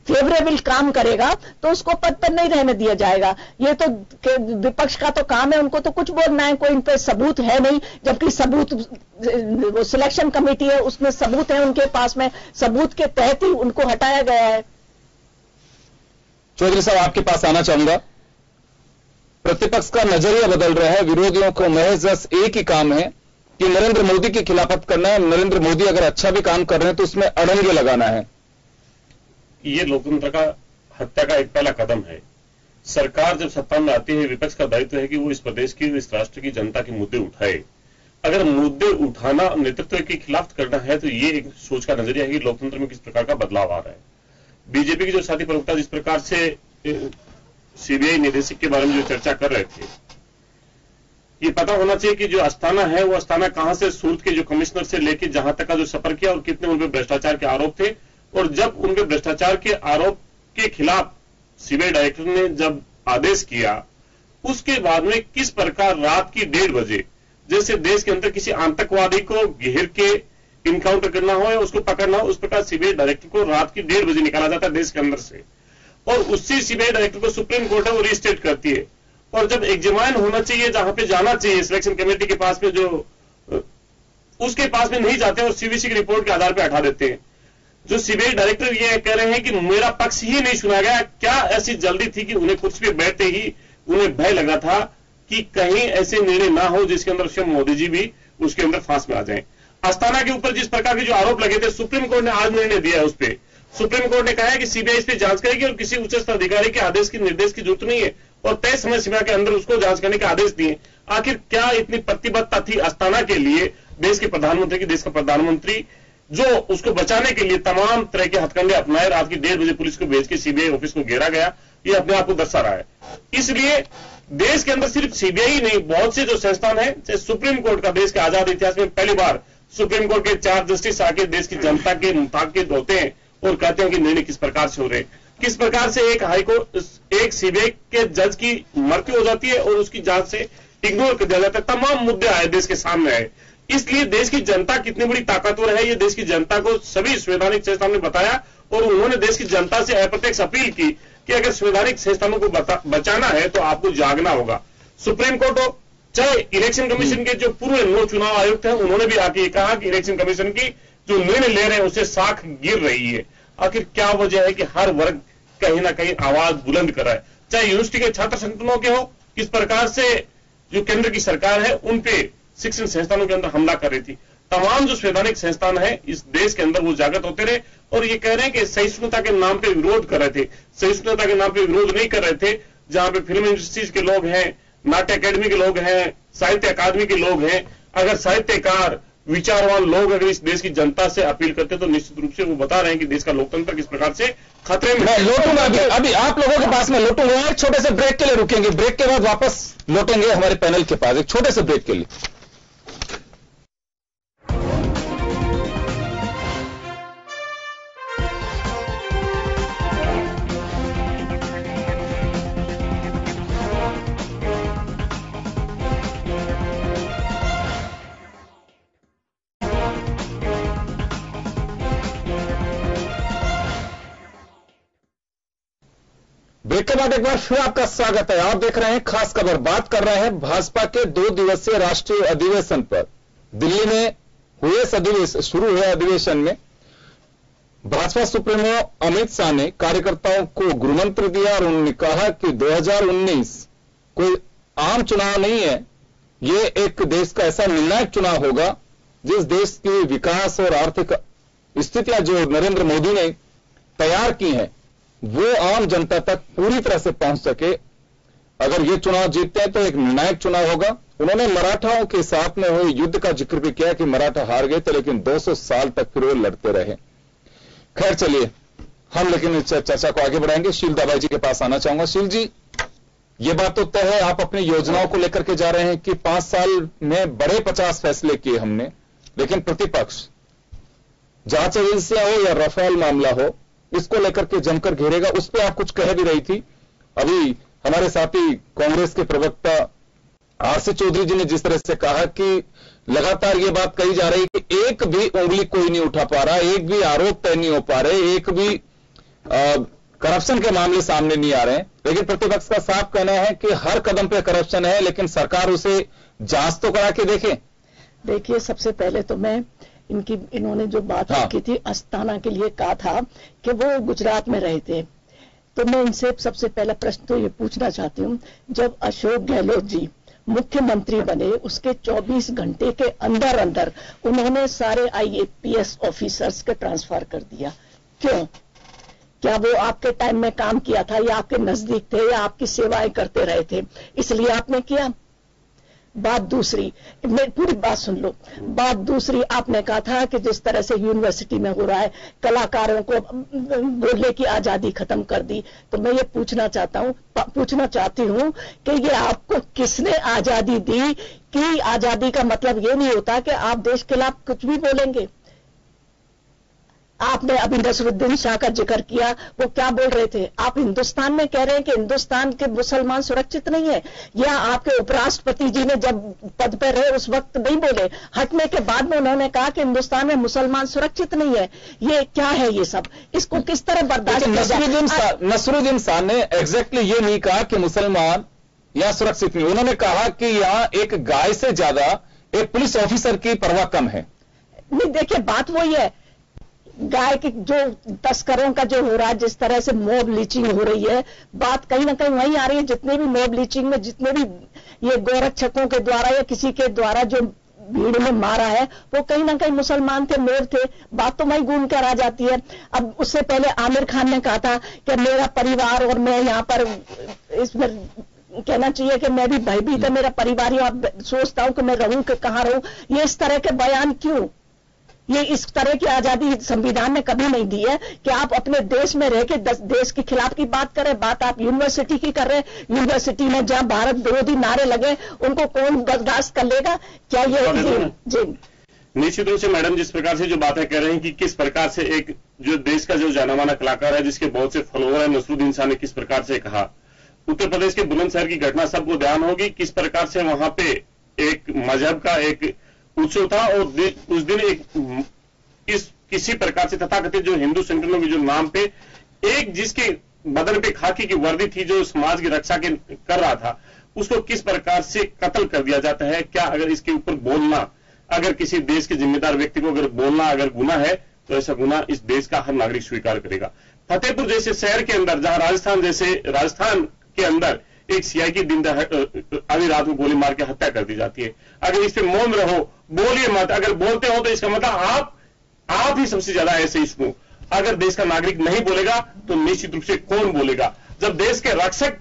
फेवरेबल काम करेगा तो उसको पद पर नहीं रहने दिया जाएगा। ये तो विपक्ष का तो काम है, उनको तो कुछ बोलना है, कोई इन पे सबूत है नहीं, जबकि सबूत वो सिलेक्शन कमेटी है उसमें सबूत है उनके पास में, सबूत के तहत ही उनको हटाया गया है। चौधरी साहब, आपके पास आना चाहूंगा। प्रतिपक्ष का नजरिया बदल रहा है, विरोधियों को महज एक ही काम है कि नरेंद्र मोदी की खिलाफत करना है। नरेंद्र मोदी अगर अच्छा भी काम कर रहे हैं तो उसमें अड़ंगे लगाना है। ये लोकतंत्र का हत्या का एक पहला कदम है। सरकार जब सत्ता में आती है, विपक्ष का दायित्व है कि वो इस प्रदेश की, इस राष्ट्र की जनता के मुद्दे उठाए। अगर मुद्दे उठाना नेतृत्व के खिलाफ करना है तो ये एक सोच का नजरिया है कि लोकतंत्र में किस प्रकार का बदलाव आ रहा है। बीजेपी के जो साथी प्रवक्ता जिस प्रकार से सीबीआई निदेशक के बारे में जो चर्चा कर रहे थे, ये पता होना चाहिए कि जो अस्थाना है वो अस्थाना कहां से सूरत के जो कमिश्नर से लेकर जहां तक का जो सफर किया और कितने उनपे भ्रष्टाचार के आरोप थे, और जब उनके भ्रष्टाचार के आरोप के खिलाफ सीबीआई डायरेक्टर ने जब आदेश किया उसके बाद में किस प्रकार रात की 1:30 बजे जैसे देश के अंदर किसी आतंकवादी को घेर के इनकाउंटर करना हो या उसको पकड़ना हो, उस प्रकार सीबीआई डायरेक्टर को रात की 1:30 बजे निकाला जाता है देश के अंदर से, और उससे सीबीआई डायरेक्टर को सुप्रीम कोर्ट है वो रिस्टेट करती है। और जब एग्जामिन होना चाहिए, जहां पे जाना चाहिए सिलेक्शन कमेटी के पास में, जो उसके पास में नहीं जाते और सीवीसी की रिपोर्ट के आधार पर हटा देते हैं। जो सीबीआई डायरेक्टर ये कह रहे हैं कि मेरा पक्ष ही नहीं सुना गया। क्या ऐसी जल्दी थी कि उन्हें कुर्सी पे बैठते ही उन्हें भय लगा था कि कहीं ऐसे निर्णय ना हो जिसके अंदर स्वयं मोदी जी भी उसके अंदर फांस में आ जाएं। अस्थाना के ऊपर जिस प्रकार के जो आरोप लगे थे, सुप्रीम कोर्ट ने आज निर्णय दिया है उस पर। सुप्रीम कोर्ट ने कहा है कि सीबीआई इस पर जांच करेगी और किसी उच्च अधिकारी के आदेश की निर्देश की जरूरत नहीं है, और तय समय सीमा के अंदर उसको जांच करने के आदेश दिए। आखिर क्या इतनी प्रतिबद्धता थी अस्थाना के लिए देश के प्रधानमंत्री की? देश का प्रधानमंत्री जो उसको बचाने के लिए तमाम तरह के हथकंडे अपनाए, रात की 1:30 बजे पुलिस को भेज के सीबीआई ऑफिस को घेरा गया, ये अपने आप को दर्शा रहा है। इसलिए देश के अंदर सिर्फ सीबीआई नहीं, बहुत से जो संस्थान है, चाहे सुप्रीम कोर्ट का देश के आजाद इतिहास में पहली बार सुप्रीम कोर्ट के 4 जस्टिस आके देश की जनता के मुताबिक होते हैं और कहते हैं कि निर्णय किस प्रकार से हो रहे, किस प्रकार से एक हाईकोर्ट, एक सीबीआई के जज की मृत्यु हो जाती है और उसकी जांच से इग्नोर कर दिया जाता है। तमाम मुद्दे आए देश के सामने आए। इसलिए देश की जनता कितनी बड़ी ताकतवर है, ये देश की जनता को सभी संवैधानिक संस्थानों ने बताया, और उन्होंने देश की जनता से अप्रत्यक्ष अपील की कि अगर संवैधानिक संस्थानों को बचाना है तो आपको जागना होगा। सुप्रीम कोर्ट हो चाहे इलेक्शन कमीशन के जो पूर्व 9 चुनाव आयुक्त हैं, उन्होंने भी आके कहा कि इलेक्शन कमीशन की जो निर्णय ले रहे हैं उससे साख गिर रही है। आखिर क्या वजह है कि हर वर्ग कहीं ना कहीं आवाज बुलंद कर रहा है, चाहे यूनिवर्सिटी के छात्र संगठनों के हो, किस प्रकार से जो केंद्र की सरकार है उन पे शिक्षण संस्थानों के अंदर हमला कर रही थी। तमाम जो संवैधानिक संस्थान है इस देश के अंदर वो जागृत होते रहे, और ये कह रहे हैं कि सहिष्णुता के नाम पे विरोध कर रहे थे। सहिष्णुता के नाम पे विरोध नहीं कर रहे थे। जहां पे फिल्म इंडस्ट्रीज के लोग हैं, नाट्य अकेडमी के लोग हैं, साहित्य अकादमी के लोग हैं, अगर साहित्यकार विचारवान लोग अगर इस देश की जनता से अपील करते तो निश्चित रूप से वो बता रहे हैं कि देश का लोकतंत्र किस प्रकार से खतरे में। मैं लौटूंगा अभी आप लोगों के पास में लौटूंगा। एक छोटे से ब्रेक के लिए रुकेंगे, ब्रेक के बाद वापस लौटेंगे हमारे पैनल के पास एक छोटे से ब्रेक के लिए। ब्रेक के बाद एक बार फिर आपका स्वागत है। आप देख रहे हैं खास खबर। बात कर रहे हैं भाजपा के 2 दिवसीय राष्ट्रीय अधिवेशन पर। दिल्ली में शुरू हुए अधिवेशन में भाजपा सुप्रीमो अमित शाह ने कार्यकर्ताओं को गुरुमंत्र दिया और उन्होंने कहा कि 2019 कोई आम चुनाव नहीं है, ये एक देश का ऐसा निर्णायक चुनाव होगा जिस देश की विकास और आर्थिक स्थितियां जो नरेंद्र मोदी ने तैयार की हैं वो आम जनता तक पूरी तरह से पहुंच सके। अगर ये चुनाव जीतते हैं तो एक निर्णायक चुनाव होगा। उन्होंने मराठाओं के साथ में हुए युद्ध का जिक्र भी किया कि मराठा हार गए थे लेकिन 200 साल तक फिर वो लड़ते रहे। खैर चलिए हम लेकिन चर्चा को आगे बढ़ाएंगे। शील दाबाई जी के पास आना चाहूंगा। शील जी, ये बात तो तय है आप अपनी योजनाओं को लेकर के जा रहे हैं कि 5 साल में बड़े 50 फैसले किए हमने, लेकिन प्रतिपक्ष जांच एजेंसियां हो या रफाल मामला हो इसको लेकर के जमकर घेरेगा। उस पर आप कुछ कह भी रही थी। अभी हमारे साथी कांग्रेस के प्रवक्ता आरसी चौधरी जी ने जिस तरह से कहा कि लगातार ये बात कही जा रही है कि एक भी उंगली कोई नहीं उठा पा रहा, एक भी आरोप तय नहीं हो पा रहे, एक भी करप्शन के मामले सामने नहीं आ रहे हैं, लेकिन प्रतिपक्ष का साफ कहना है कि हर कदम पे करप्शन है, लेकिन सरकार उसे जांच तो करा के देखे। देखिए, सबसे पहले तो मैं इन्होंने जो बात की थी अस्थाना के लिए कहा था कि वो गुजरात में रहे थे, तो मैं इनसे सबसे पहला प्रश्न तो ये पूछना चाहती हूँ, जब अशोक गहलोत जी मुख्यमंत्री बने उसके 24 घंटे के अंदर अंदर उन्होंने सारे IAPS ऑफिसर्स के ट्रांसफर कर दिया। क्यों? क्या वो आपके टाइम में काम किया था या आपके नजदीक थे या आपकी सेवाएं करते रहे थे इसलिए आपने किया? बात दूसरी, पूरी बात सुन लो। बात दूसरी, आपने कहा था कि जिस तरह से यूनिवर्सिटी में हो रहा है कलाकारों को बोलने की आजादी खत्म कर दी, तो मैं ये पूछना चाहती हूँ कि ये आपको किसने आजादी दी? कि आजादी का मतलब ये नहीं होता कि आप देश के खिलाफ कुछ भी बोलेंगे। आपने अभी नसरुद्दीन शाह का जिक्र किया, वो क्या बोल रहे थे? आप हिंदुस्तान में कह रहे हैं कि हिंदुस्तान के मुसलमान सुरक्षित नहीं है, या आपके उपराष्ट्रपति जी ने जब पद पर रहे उस वक्त नहीं बोले? हटने के बाद में उन्होंने कहा कि हिंदुस्तान में मुसलमान सुरक्षित नहीं है। ये क्या है ये सब? इसको किस तरह बर्दाश्त किया जाए? नसरुद्दीन शाह ने एग्जैक्टली ये नहीं कहा कि मुसलमान यहां सुरक्षित नहीं, उन्होंने कहा कि यहां एक गाय से ज्यादा एक पुलिस ऑफिसर की परवाह कम है। नहीं, देखिए बात वही है, गाय के जो तस्करों का जो हो रहा है, जिस तरह से मॉब लीचिंग हो रही है, बात कहीं ना कहीं वहीं आ रही है। जितने भी मॉब लीचिंग में जितने भी ये गोरक्षकों के द्वारा या किसी के द्वारा जो भीड़ में मारा है, वो कहीं ना कहीं मुसलमान थे, मोर थे। बात तो वही घूम कर आ जाती है। अब उससे पहले आमिर खान ने कहा था कि मेरा परिवार और मैं यहाँ पर, इसमें कहना चाहिए कि मैं भी भयभीत है, मेरा परिवार ही, अब सोचता हूं कि मैं रहूं कि कहां रहूं। ये इस तरह के बयान क्यों? ये इस तरह की आजादी संविधान ने कभी नहीं दी है कि आप अपने देश में रह के देश के खिलाफ की बात करें। बात आप यूनिवर्सिटी की कर रहे हैं, यूनिवर्सिटी में जहां भारत विरोधी नारे लगे उनको कौन बर्दाश्त कर लेगा? क्या ये जी? निश्चित रूप से मैडम जिस प्रकार से जो बातें कह रहे हैं कि किस प्रकार से एक जो देश का जो जाना माना कलाकार है, जिसके बहुत से फॉलोअर है, नसरुद्दीन शाह ने किस प्रकार से कहा, उत्तर प्रदेश के बुलंदशहर की घटना सबको ध्यान होगी, किस प्रकार से वहां पे एक मजहब का एक उत्सव था और उस दिन एक इस किसी प्रकार से तथाकथित जो हिंदू संगठनों के जो नाम पे एक जिसके बदन पे खाकी की वर्दी थी, जो समाज की रक्षा के कर रहा था, उसको किस प्रकार से कत्ल कर दिया जाता है। क्या अगर इसके ऊपर बोलना, अगर किसी देश के जिम्मेदार व्यक्ति को अगर बोलना अगर गुनाह है, तो ऐसा गुनाह इस देश का हर नागरिक स्वीकार करेगा। फतेहपुर जैसे शहर के अंदर, जहां राजस्थान के अंदर एक सीआई की दिन आधी रात को गोली मार के हत्या कर दी जाती है। अगर इस पे मौन रहो, बोलिए मत। अगर बोलते हो तो इसका मतलब आप ही सबसे ज्यादा ऐसे इसको, अगर देश का नागरिक नहीं बोलेगा तो निश्चित रूप से कौन बोलेगा? जब देश के रक्षक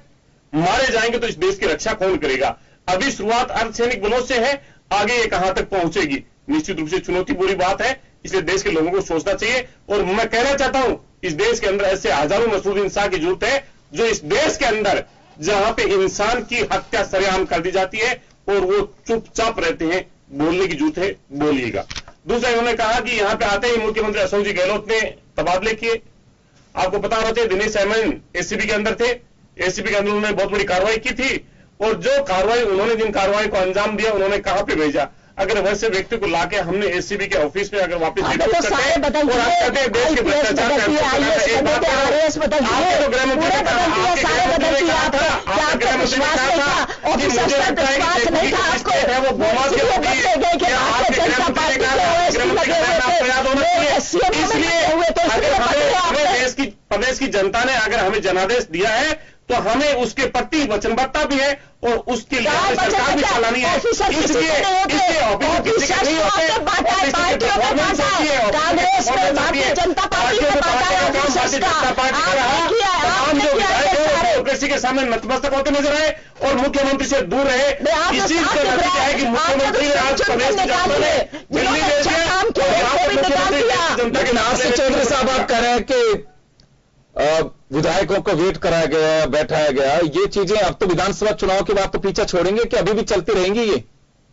मारे जाएंगे तो इस देश की रक्षा कौन करेगा? अभी शुरुआत अर्धसैनिक बलों से है, आगे ये कहां तक पहुंचेगी? निश्चित रूप से चुनौती बुरी बात है, इसलिए देश के लोगों को सोचना चाहिए। और मैं कहना चाहता हूं, इस देश के अंदर ऐसे हजारों नसरुद्दीन शाह की जरूरत है, जो इस देश के अंदर जहां पे इंसान की हत्या सरेआम कर दी जाती है और वो चुपचाप रहते हैं, बोलने की जरूरत है, बोलिएगा। दूसरा, इन्होंने कहा कि यहां पे आते ही मुख्यमंत्री अशोक जी गहलोत ने तबादले किए। आपको पता होना चाहिए, दिनेश एमएन एसीबी के अंदर थे, एसीबी के अंदर उन्होंने बहुत बड़ी कार्रवाई की थी, और जो कार्रवाई उन्होंने जिन कार्रवाई को अंजाम दिया, उन्होंने कहां पे भेजा? अगर वैसे व्यक्ति को लाके हमने एसीबी के ऑफिस में अगर वापस तो देश के भ्रष्टाचार प्रदेश की जनता ने अगर हमें जनादेश दिया है तो हमें उसके प्रति वचनबद्धता भी है और उसके लिए सरकार भी चलानी है। इसलिए डेमोक्रेसी के सामने नतमस्तक होते नजर आए और मुख्यमंत्री से दूर रहे। इस चीज का नतीजा है कि मुख्यमंत्री ने आज प्रदेश की जनता ने दिल्ली भेज दिया। लेकिन आज चौधरी साहब आप कह रहे हैं कि विधायकों को वेट कराया गया, बैठाया गया, ये चीजें अब तो विधानसभा चुनाव के बाद तो पीछा छोड़ेंगे कि अभी भी चलती रहेंगी?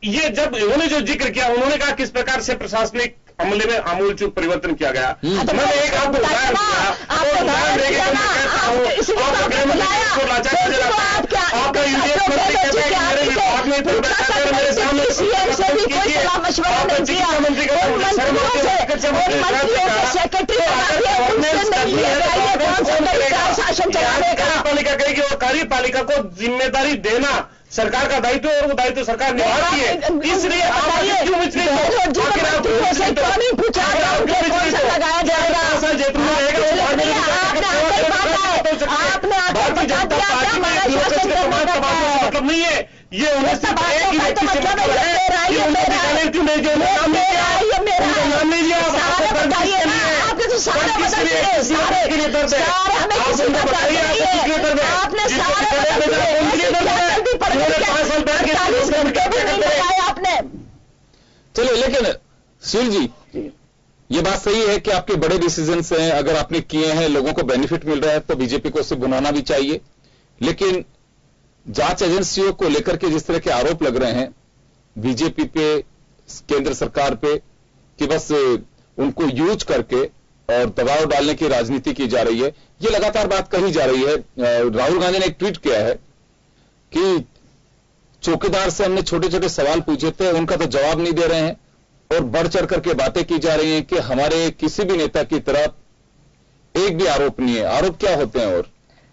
ये जब उन्होंने जो जिक्र किया, उन्होंने कहा किस प्रकार से प्रशासनिक अमले में आमूल चूल परिवर्तन किया गया। तो मैंने एक आपको उदाहरण दिया, आपका यूनियन मंत्री कहता है कि मेरे विभाग में भ्रष्टाचार मेरे सामने कार्यपालिका करेगी और कार्यपालिका को जिम्मेदारी देना सरकार का दायित्व है और वो दायित्व सरकार निभाती है। इसलिए क्यों लगाया जाएगा? भारतीय जनता पार्टी मतलब नहीं है, ये उन्हें सिर्फ एक ही व्यक्ति से मतलब है कि उन्होंने क्यों नहीं जो नाम नहीं दिया, नाम नहीं दिया, चलिए। लेकिन सुनील जी, ये बात सही है कि आपके बड़े डिसीजंस हैं, अगर आपने किए हैं, लोगों को बेनिफिट मिल रहा है तो बीजेपी को उससे बुलाना भी चाहिए। लेकिन जांच एजेंसियों को लेकर के जिस तरह के आरोप लग रहे हैं बीजेपी पे, केंद्र सरकार पे, कि बस उनको यूज करके और दबाव डालने की राजनीति की जा रही है, ये लगातार बात कही जा रही है। राहुल गांधी ने एक ट्वीट किया है कि चौकीदार से हमने छोटे छोटे सवाल पूछे थे, उनका तो जवाब नहीं दे रहे हैं, और बढ़ चढ़ करके बातें की जा रही हैं कि हमारे किसी भी नेता की तरफ एक भी आरोप नहीं है। आरोप क्या होते हैं? और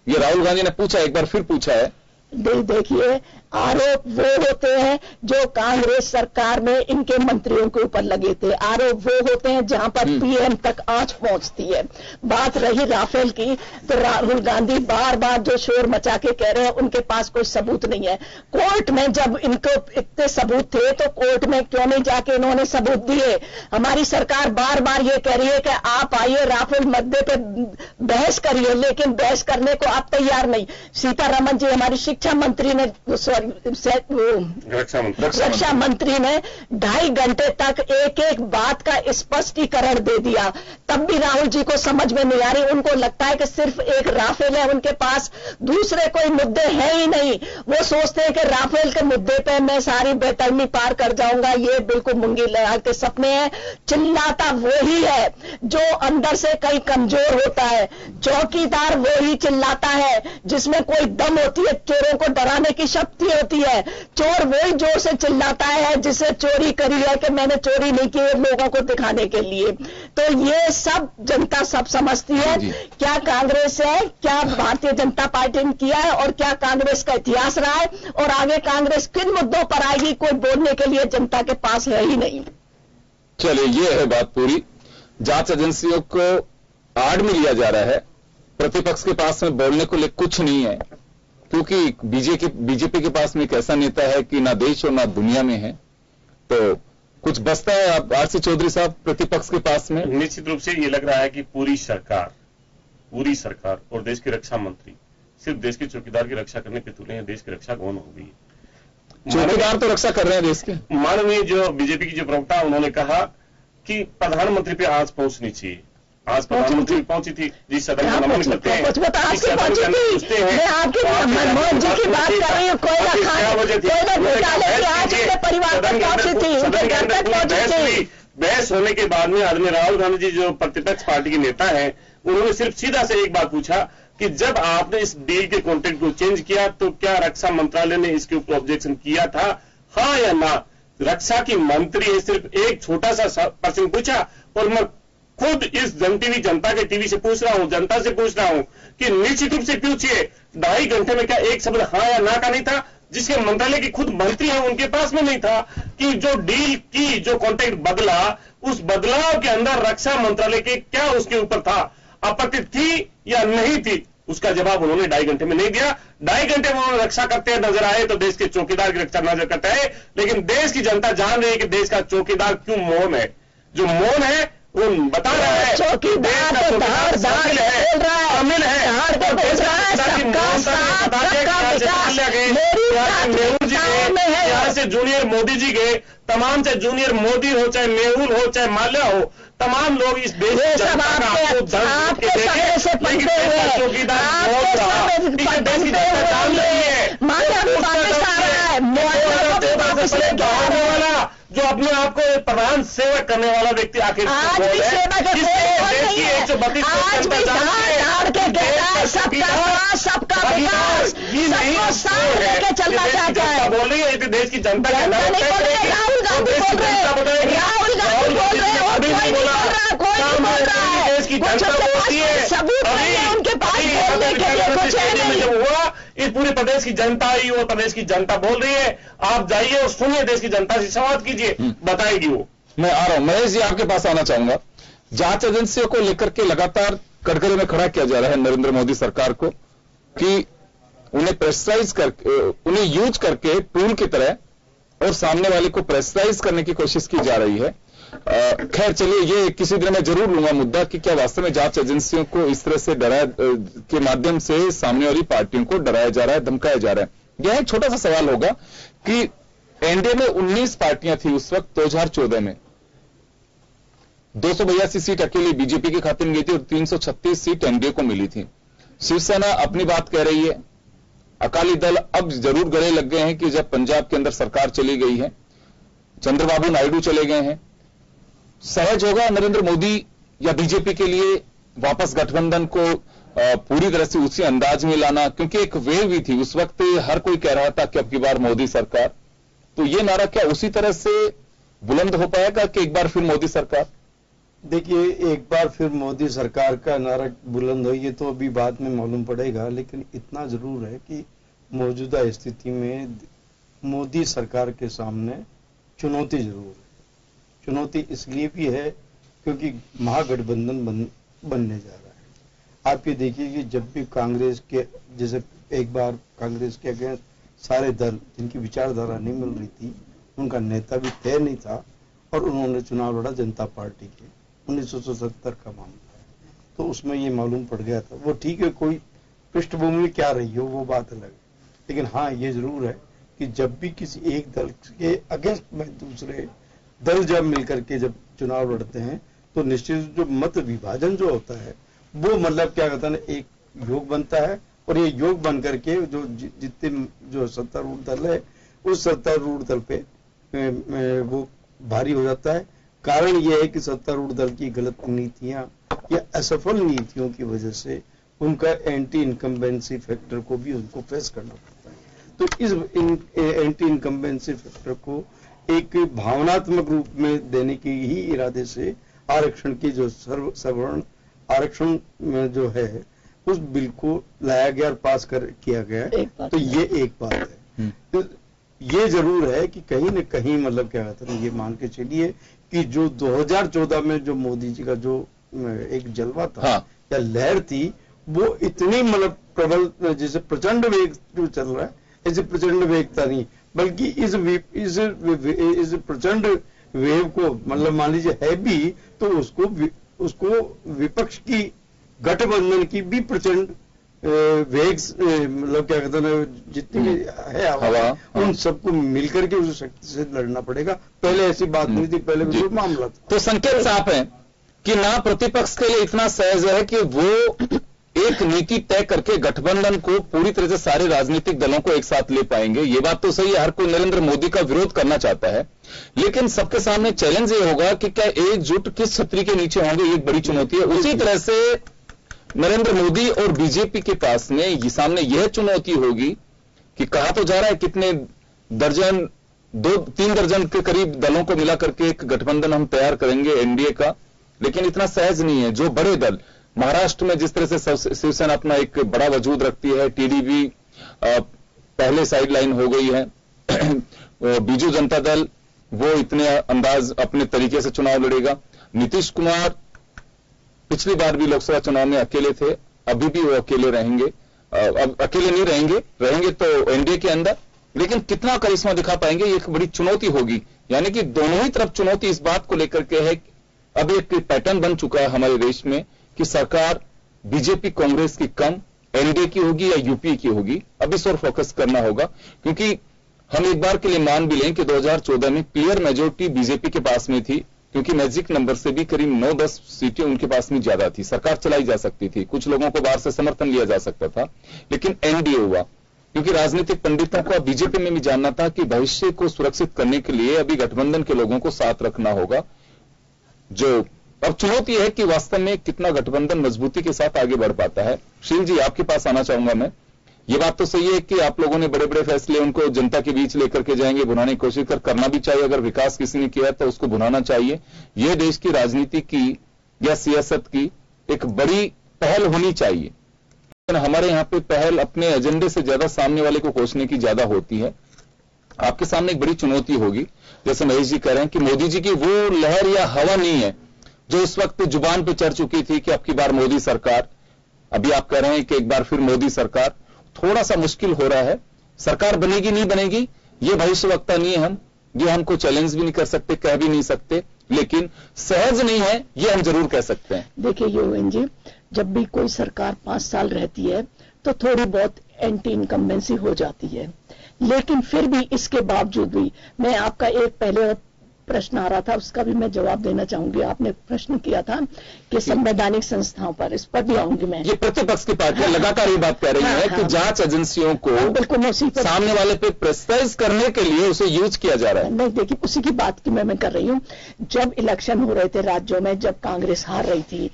ये राहुल गांधी ने पूछा, एक बार फिर पूछा है। देखिए, आरोप वो होते हैं जो कांग्रेस सरकार में इनके मंत्रियों के ऊपर लगे थे। आरोप वो होते हैं जहां पर पीएम तक आंच पहुंचती है। बात रही राफेल की, तो राहुल गांधी बार बार जो शोर मचा के कह रहे हैं उनके पास कोई सबूत नहीं है। कोर्ट में जब इनको इतने सबूत थे तो कोर्ट में क्यों नहीं जाके इन्होंने सबूत दिए? हमारी सरकार बार बार ये कह रही है कि आप आइए राफेल मुद्दे पे बहस करिए, लेकिन बहस करने को आप तैयार नहीं। सीतारमण जी हमारी शिक्षा मंत्री ने, रक्षा मंत्री ने 2.5 घंटे तक एक एक बात का स्पष्टीकरण दे दिया, तब भी राहुल जी को समझ में नहीं आ रही। उनको लगता है कि सिर्फ एक राफेल है उनके पास, दूसरे कोई मुद्दे हैं ही नहीं। वो सोचते हैं कि राफेल के मुद्दे पे मैं सारी बेटर्मी पार कर जाऊंगा। ये बिल्कुल मूंगी लगा के सपने हैं। चिल्लाता वही है जो अंदर से कहीं कमजोर होता है। चौकीदार वही चिल्लाता है जिसमें कोई दम होती है, चोरों को डराने की शक्ति होती है। चोर वही जोर से चिल्लाता है जिसे चोरी करी है कि मैंने चोरी नहीं की, लोगों को दिखाने के लिए। तो ये सब जनता सब समझती है। क्या कांग्रेस है, क्या भारतीय जनता पार्टी ने किया है, और क्या कांग्रेस का इतिहास रहा है, और आगे कांग्रेस किन मुद्दों पर आएगी, कोई बोलने के लिए जनता के पास है ही नहीं। चलिए, ये है बात पूरी। जांच एजेंसियों को आड़ में लिया जा रहा है, प्रतिपक्ष के पास में बोलने को लिए कुछ नहीं है, क्योंकि बीजेपी के पास में एक ऐसा नेता है कि ना देश और ना दुनिया में है। तो कुछ बचता है आप आरसी चौधरी साहब प्रतिपक्ष के पास में? निश्चित रूप से ये लग रहा है कि पूरी सरकार और देश के रक्षा मंत्री सिर्फ देश के चौकीदार की रक्षा करने पे तुले हैं। देश की रक्षा कौन हो गई? चौकीदार तो रक्षा कर रहे हैं देश के। माननीय जो बीजेपी की जो प्रवक्ता, उन्होंने कहा कि प्रधानमंत्री पे आज पहुंचनी चाहिए। आज प्रधानमंत्री पहुंची थी, जिस सदन का नमन करते हैं, पूछते हैं। मैं आपके मनमोहन जी की बात कर रही हूँ। परिवार तक पहुंची थी, उनके घर तक पहुंची थी। बहस होने के बाद में आदरणीय राहुल गांधी जी जो प्रतिपक्ष पार्टी के नेता हैं, उन्होंने सिर्फ सीधा से एक बात पूछा कि जब आपने इस डील के कॉन्टेंट को चेंज किया तो क्या रक्षा मंत्रालय ने इसके ऊपर ऑब्जेक्शन किया था, हाँ या ना? रक्षा की मंत्री है, सिर्फ एक छोटा सा प्रश्न पूछा, और मैं खुद इस जनता के टीवी से पूछ रहा हूं, जनता से पूछ रहा हूं कि निश्चित रूप से पूछिए, 2.5 घंटे में क्या एक शब्द हाँ या ना का नहीं था, जिसके मंत्रालय की खुद मंत्री है उनके पास में नहीं था, कि जो डील की जो कॉन्ट्रैक्ट बदला, उस बदलाव के अंदर रक्षा मंत्रालय के क्या उसके ऊपर था, आपत्ति थी या नहीं थी? उसका जवाब उन्होंने 2.5 घंटे में नहीं दिया। 2.5 घंटे में उन्होंने रक्षा करते हैं नजर आए तो देश के चौकीदार की रक्षा नजर करता है, लेकिन देश की जनता जान रही है कि देश का चौकीदार क्यों मौन है। जो मौन है वो बता रहा है चौकीदार तो शामिल है, यहाँ से जूनियर मोदी जी गए, तमाम से जूनियर मोदी हो, चाहे मेहुल हो, चाहे माल्या हो, तमाम लोग इस देश की जनता का आपको दर्द के देखे, लेकिन चौकीदार मौत रहा। इसे देश की जनता जान रही है। वाला जो अपने आप को प्रधान सेवक करने वाला व्यक्ति आखिर बोल रही है देश की जनता देश की जनता बोलती है। जब हुआ इस पूरे प्रदेश की जनता आई और प्रदेश की जनता बोल रही है, आप जाइए और सुनिए, देश की जनता से संवाद कीजिए, बताएगी वो। मैं आ रहा हूं महेश जी, आपके पास आना चाहूंगा। जांच एजेंसियों को लेकर के लगातार कटघरे में खड़ा किया जा रहा है नरेंद्र मोदी सरकार को कि उन्हें प्रेशराइज करके, उन्हें यूज करके टूल की तरह, और सामने वाले को प्रेशराइज करने की कोशिश की जा रही है। खैर चलिए, ये किसी दिन मैं जरूर लूंगा मुद्दा कि क्या वास्तव में जांच एजेंसियों को इस तरह से डराया के माध्यम से सामने वाली पार्टियों को डराया जा रहा है, धमकाया जा रहा है। यह एक छोटा सा सवाल होगा कि एनडीए में 19 पार्टियां थी उस वक्त 2014 में, 282 सीट अकेली बीजेपी के खाते में गई थी और 336 सीट एनडीए को मिली थी। शिवसेना अपनी बात कह रही है, अकाली दल अब जरूर गले लग गए हैं कि जब पंजाब के अंदर सरकार चली गई है, चंद्रबाबू नायडू चले गए हैं, सहज होगा नरेंद्र मोदी या बीजेपी के लिए वापस गठबंधन को पूरी तरह से उसी अंदाज में लाना, क्योंकि एक वेव भी थी उस वक्त, हर कोई कह रहा था कि अब की बार मोदी सरकार, तो ये नारा क्या उसी तरह से बुलंद हो पाएगा कि एक बार फिर मोदी सरकार? देखिए, एक बार फिर मोदी सरकार का नारा बुलंद हो ये तो अभी बाद में मालूम पड़ेगा, लेकिन इतना जरूर है कि मौजूदा स्थिति में मोदी सरकार के सामने चुनौती जरूर है। चुनौती इसलिए भी है क्योंकि महागठबंधन बनने जा रहा है। आप ये देखिए कि जब भी कांग्रेस के, जैसे एक बार कांग्रेस के अगेंस्ट सारे दल जिनकी विचारधारा नहीं मिल रही थी, उनका नेता भी तय नहीं था और उन्होंने चुनाव लड़ा जनता पार्टी के, 1977 का मामला है, तो उसमें ये मालूम पड़ गया था। वो ठीक है, कोई पृष्ठभूमि क्या रही हो वो बात अलग है, लेकिन हाँ ये जरूर है कि जब भी किसी एक दल के अगेंस्ट में दूसरे दल जब मिलकर के जब चुनाव लड़ते हैं तो निश्चित जो मत विभाजन जो होता है वो मतलब क्या कहता है, एक योग बनता है और ये योग बन करके जो जितने जो सत्तारूढ़ दल है उस सत्तारूढ़ दल पे वो भारी हो जाता है। कारण ये है कि सत्तारूढ़ दल की गलत नीतियां या असफल नीतियों की वजह से उनका एंटी इनकम्बेंसी फैक्टर को भी उनको फेस करना पड़ता है। तो इस एंटी इनकम्बेंसी फैक्टर को एक भावनात्मक रूप में देने के ही इरादे से आरक्षण की जो सवर्ण आरक्षण में जो है उस बिल को लाया गया और पास किया गया। तो ये एक बात है। तो ये जरूर है कि कहीं न कहीं मतलब क्या कहते हैं, ये मान के चलिए कि जो 2014 में जो मोदी जी का जो एक जलवा था या लहर थी वो इतनी मतलब प्रबल, जैसे प्रचंड वेग जो चल रहा है ऐसे प्रचंड वेगता नहीं, बल्कि इस प्रचंड वेव को मतलब मान लीजिए है भी तो उसको विपक्ष की गठबंधन की भी प्रचंड वेग मतलब क्या कहते हैं जितनी भी है हवा उन सबको मिलकर के उस शक्ति से लड़ना पड़ेगा। पहले ऐसी बात नहीं थी, पहले भी मामला था। तो संकेत साफ है कि ना प्रतिपक्ष के लिए इतना सहज है कि वो एक नीति तय करके गठबंधन को पूरी तरह से सारे राजनीतिक दलों को एक साथ ले पाएंगे। ये बात तो सही है, हर कोई नरेंद्र मोदी का विरोध करना चाहता है, लेकिन सबके सामने चैलेंज ये होगा कि क्या एकजुट किस छतरी के नीचे होंगे, ये एक बड़ी चुनौती है। उसी तरह से नरेंद्र मोदी और बीजेपी के पास में ये सामने यह चुनौती होगी कि कहा तो जा रहा है कितने दर्जन 2-3 दर्जन के करीब दलों को मिला करके एक गठबंधन हम तैयार करेंगे एनडीए का, लेकिन इतना सहज नहीं है। जो बड़े दल महाराष्ट्र में जिस तरह से शिवसेना अपना एक बड़ा वजूद रखती है, टीडीपी पहले साइड लाइन हो गई है, बीजू जनता दल वो इतने अंदाज अपने तरीके से चुनाव लड़ेगा। नीतीश कुमार पिछली बार भी लोकसभा चुनाव में अकेले थे, अभी भी वो अकेले रहेंगे, अब अकेले नहीं रहेंगे तो एनडीए के अंदर, लेकिन कितना करिश्मा दिखा पाएंगे ये एक बड़ी चुनौती होगी। यानी कि दोनों ही तरफ चुनौती इस बात को लेकर के है। अब एक पैटर्न बन चुका है हमारे देश में कि सरकार बीजेपी कांग्रेस की कम एनडीए की होगी या यूपी की होगी। अब इस और फोकस करना होगा, क्योंकि हम एक बार के लिए मान भी लें कि 2014 में क्लियर मेजोरिटी बीजेपी के पास में थी, क्योंकि मैजिक नंबर से भी करीब 9-10 सीटें उनके पास में ज्यादा थी, सरकार चलाई जा सकती थी, कुछ लोगों को बाहर से समर्थन लिया जा सकता था, लेकिन एनडीए हुआ क्योंकि राजनीतिक पंडितों को बीजेपी में भी जानना था कि भविष्य को सुरक्षित करने के लिए अभी गठबंधन के लोगों को साथ रखना होगा। जो अब चुनौती है कि वास्तव में कितना गठबंधन मजबूती के साथ आगे बढ़ पाता है। शील जी, आपके पास आना चाहूंगा मैं। ये बात तो सही है कि आप लोगों ने बड़े बड़े फैसले उनको जनता के बीच लेकर के जाएंगे, भुनाने की कोशिश करना भी चाहिए। अगर विकास किसी ने किया है तो उसको भुनाना चाहिए। यह देश की राजनीति की या सियासत की एक बड़ी पहल होनी चाहिए। हमारे यहाँ पे पहल अपने एजेंडे से ज्यादा सामने वाले को कोसने की ज्यादा होती है। आपके सामने एक बड़ी चुनौती होगी, जैसे महेश जी कह रहे हैं कि मोदी जी की वो लहर या हवा नहीं है जो इस वक्त जुबान पे चढ़ चुकी थी कि अब की बार मोदी सरकार। अभी आप कह रहे हैं कि एक बार फिर मोदी सरकार, थोड़ा सा मुश्किल हो रहा है। सरकार बनेगी नहीं बनेगी ये भविष्यवक्ता नहीं है, ये हमको चैलेंज भी नहीं कर सकते, कह भी नहीं सकते, लेकिन सहज नहीं है ये हम जरूर कह सकते हैं। देखिए योगेन जी, जब भी कोई सरकार 5 साल रहती है तो थोड़ी बहुत एंटी इनकम्बेंसी हो जाती है, लेकिन फिर भी इसके बावजूद भी मैं आपका एक पहले प्रश्न आ रहा था उसका भी मैं जवाब देना चाहूंगी। आपने प्रश्न किया था कि संवैधानिक संस्थाओं पर, इस पर भी आऊंगी मैं। ये प्रतिपक्ष की पार्टी लगातार ये बात कह रही है कि जांच एजेंसियों को बिल्कुल सामने वाले पे प्रेशराइज करने के लिए उसे यूज किया जा रहा है। नहीं, देखिए उसी की बात की मैं कर रही हूँ। जब इलेक्शन हो रहे थे राज्यों में, जब कांग्रेस हार रही थी,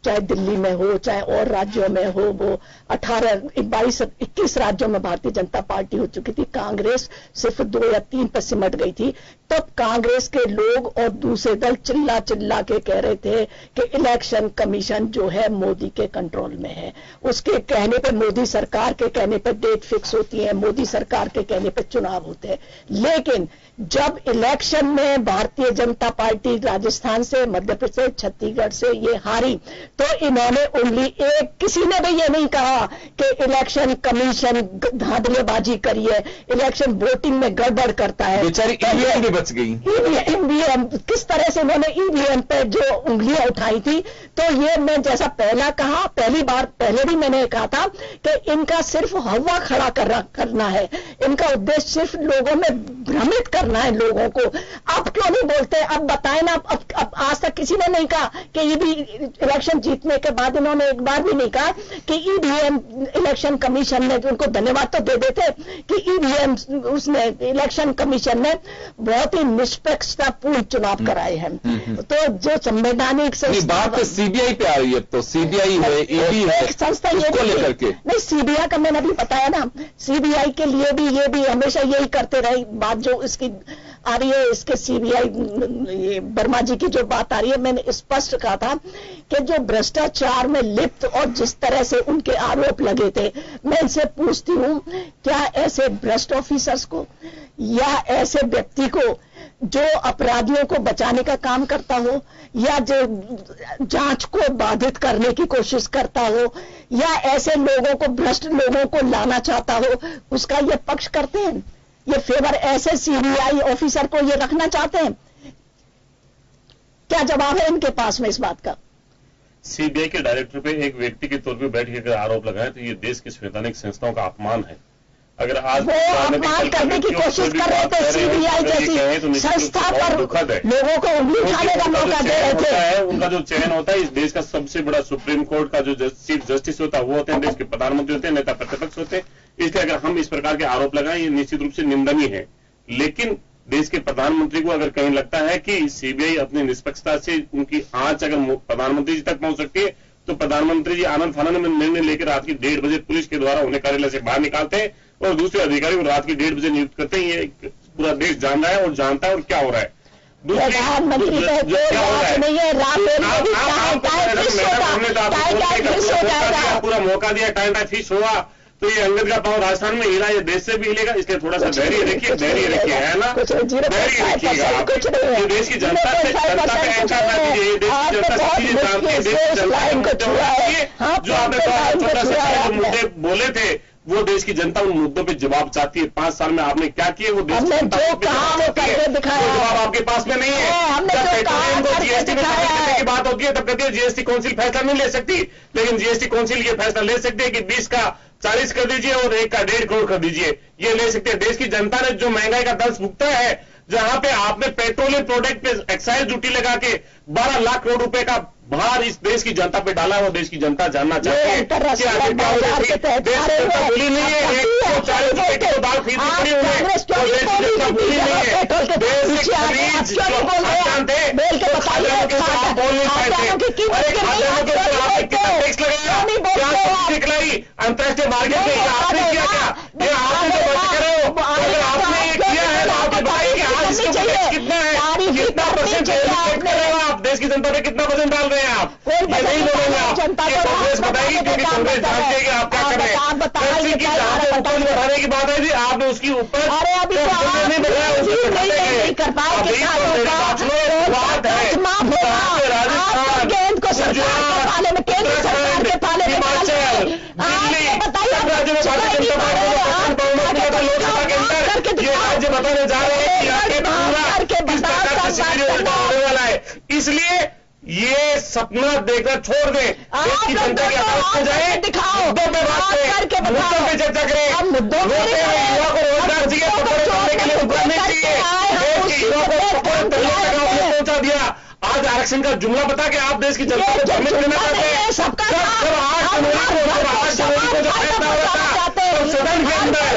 चाहे दिल्ली में हो चाहे और राज्यों में हो, वो 18, 22, 21 राज्यों में भारतीय जनता पार्टी हो चुकी थी, कांग्रेस सिर्फ 2 या 3 पर सिमट गई थी। तब कांग्रेस के लोग और दूसरे दल चिल्ला चिल्ला के कह रहे थे कि इलेक्शन कमीशन जो है मोदी के कंट्रोल में है, उसके कहने पे, मोदी सरकार के कहने पे डेट फिक्स होती है, मोदी सरकार के कहने पे चुनाव होते हैं। लेकिन जब इलेक्शन में भारतीय जनता पार्टी राजस्थान से, मध्य प्रदेश, छत्तीसगढ़ से ये हारी, तो इन्होंने उंगली किसी ने भी ये नहीं कहा कि इलेक्शन कमीशन धांधलेबाजी करिए, इलेक्शन वोटिंग में गड़बड़ करता है। बेचारी ईवीएम भी बच गई। ईवीएम किस तरह से इन्होंने ईवीएम पे जो उंगलियां उठाई थी, तो ये मैं जैसा पहले भी मैंने कहा था कि इनका सिर्फ हवा खड़ा करना है, इनका उद्देश्य सिर्फ लोगों में भ्रमित करना है लोगों को। अब क्यों नहीं बोलते? अब बताएं ना। अब आज तक किसी ने नहीं कहा कि इलेक्शन जीतने के बाद इन्होंने एक बार भी नहीं कहा कि ईवीएम, इलेक्शन कमीशन ने, उनको धन्यवाद तो दे देते कि ईवीएम, उसने, इलेक्शन कमीशन ने बहुत ही निष्पक्षतापूर्ण चुनाव कराए हैं। तो जो संवैधानिक बात तो सीबीआई पे आ रही है, तो सीबीआई है, ईडी है, संस्था ये लेकर के नहीं, सीबीआई का मैंने अभी बताया ना, सीबीआई के लिए भी ये भी हमेशा यही करते रहे। बात जो इसकी आ रही है, इसके सीबीआई, ये वर्मा जी की जो बात आ रही है, मैंने स्पष्ट कहा था कि जो भ्रष्टाचार में लिप्त और जिस तरह से उनके आरोप लगे थे, मैं इनसे पूछती हूं, क्या ऐसे भ्रष्ट ऑफिसर्स को या ऐसे व्यक्ति को जो अपराधियों को बचाने का काम करता हो, या जो जांच को बाधित करने की कोशिश करता हो, या ऐसे लोगों को, भ्रष्ट लोगों को लाना चाहता हो, उसका ये पक्ष करते हैं? ये फेवर ऐसे सीबीआई ऑफिसर को ये रखना चाहते हैं? क्या जवाब है इनके पास में इस बात का? सीबीआई के डायरेक्टर पे एक व्यक्ति के तौर पे बैठ के अगर आरोप लगाए तो ये देश की संवैधानिक संस्थाओं का अपमान है। अगर आज वो अपमान करने की कोशिश कर रहे थे, सीबीआई जैसी संस्था पर लोगों को उंगली उठाने का मौका दे रहे थे। उनका जो चयन होता है, इस देश का सबसे बड़ा सुप्रीम कोर्ट का जो चीफ जस्टिस होता है वो होते हैं, देश के प्रधानमंत्री होते हैं, नेता प्रतिपक्ष होते हैं। इसलिए अगर हम इस प्रकार के आरोप लगाएं, ये निश्चित रूप से निंदनीय है। लेकिन देश के प्रधानमंत्री को अगर कहीं लगता है कि सीबीआई अपनी निष्पक्षता से उनकी आंच अगर प्रधानमंत्री जी तक पहुंच सकती है, तो प्रधानमंत्री जी आनंद फानंद में निर्णय लेकर रात की 1:30 बजे पुलिस के द्वारा उन्हें कार्यालय से बाहर निकालते हैं और दूसरे अधिकारी को रात की 1:30 बजे नियुक्त करते हैं। ये पूरा देश जान रहा है और जानता है और क्या हो रहा है। प्रधानमंत्री पूरा मौका दिया, टाइम टाइम फिश हुआ तो ये अंगद का पांव राजस्थान में हिला, ये देश से भी हिलेगा। इसलिए थोड़ा सा धैर्य रखिए, धैर्य रखिए, है ना, धैर्य रखिएगा आप। ये देश की जनता पे अहंकार ना कीजिए, ये देश की जनता चीजें जानती है, देश की जनता जो आपने छोटा सा जो मुद्दे बोले थे, वो देश की जनता उन मुद्दों पे जवाब चाहती है। 5 साल में आपने क्या किए वो देश की जनता जवाब आपके पास में नहीं है। जब पेट्रोलियम को जीएसटी में शामिल की बात होती है तब कहती है जीएसटी काउंसिल फैसला नहीं ले सकती, लेकिन जीएसटी काउंसिल ये फैसला ले सकती है कि 20 का 40 कर दीजिए और 1 का 1.5 करोड़ कर दीजिए, ये ले सकते हैं। देश की जनता ने जो महंगाई का दंश भुगता है, जहां पे आपने पेट्रोलियम प्रोडक्ट पे एक्साइज ड्यूटी लगा के 12 लाख करोड़ रुपए का भार इस देश की जनता पे डाला है, वो देश की जनता जानना चाहती है कि आखिर क्या हो रही है। देश की जनता बोली नहीं है 140 रुपए की दाल खरीदनी पड़ी उन्हें, देश की जनता बोली नहीं है। देश की खरीद जो खाद्यान्न थे खाद्यान्नों के ऊपर आप बोल नहीं पाए थे। अरे खाद्यान्नों के ऊपर आपने कितना टैक्स लगाया, क्या सब्सिडी दिलाई अंतर्राष्ट्रीय मार्केट में, आपने किया क्या? ये आपने जो बच कर रहे हो, अगर आपने ये किया है तो आप बताइए कि आज इसका टैक्स कितना है, कितना परसेंट टैक्स कर रहे हो आप, देश की जनता पे कितना वजन डाल रहे हैं आप? ये नहीं बोलेंगे आप, ये कांग्रेस बताएगी, क्योंकि कांग्रेस जानती है कि आप क्या कर रहे हैं। पेट्रोल की पेट्रोल बढ़ाने की बात है जी, आपने उसकी ऊपर नहीं बताया, उसको बताएंगे बात है राजस्थान, गुजरात, उत्तराखंड, हिमाचल, दिल्ली, सब राज्यों में भारतीय जनता पार्टी को लोकसभा के अंदर ये राज्य बताने जा रहे हैं कि आगे पूरा किस प्रकार से शिविर होने वाला है। इसलिए ये सपना देखना छोड़ दें, देश की जनता की आवाज में जाए, मुद्दों पे बात करें, मुद्दों पे चर्चा करें, युवा को रोजगार चाहिए, पकड़े करने के लिए उभरने चाहिए, देश के पहुंचा दिया। आज आरक्षण का जुमला बता के आप देश की जनता को भ्रमित करना चाहते हैं। 8 जनवरी को जो फैसला हुआ था तो सदन के अंदर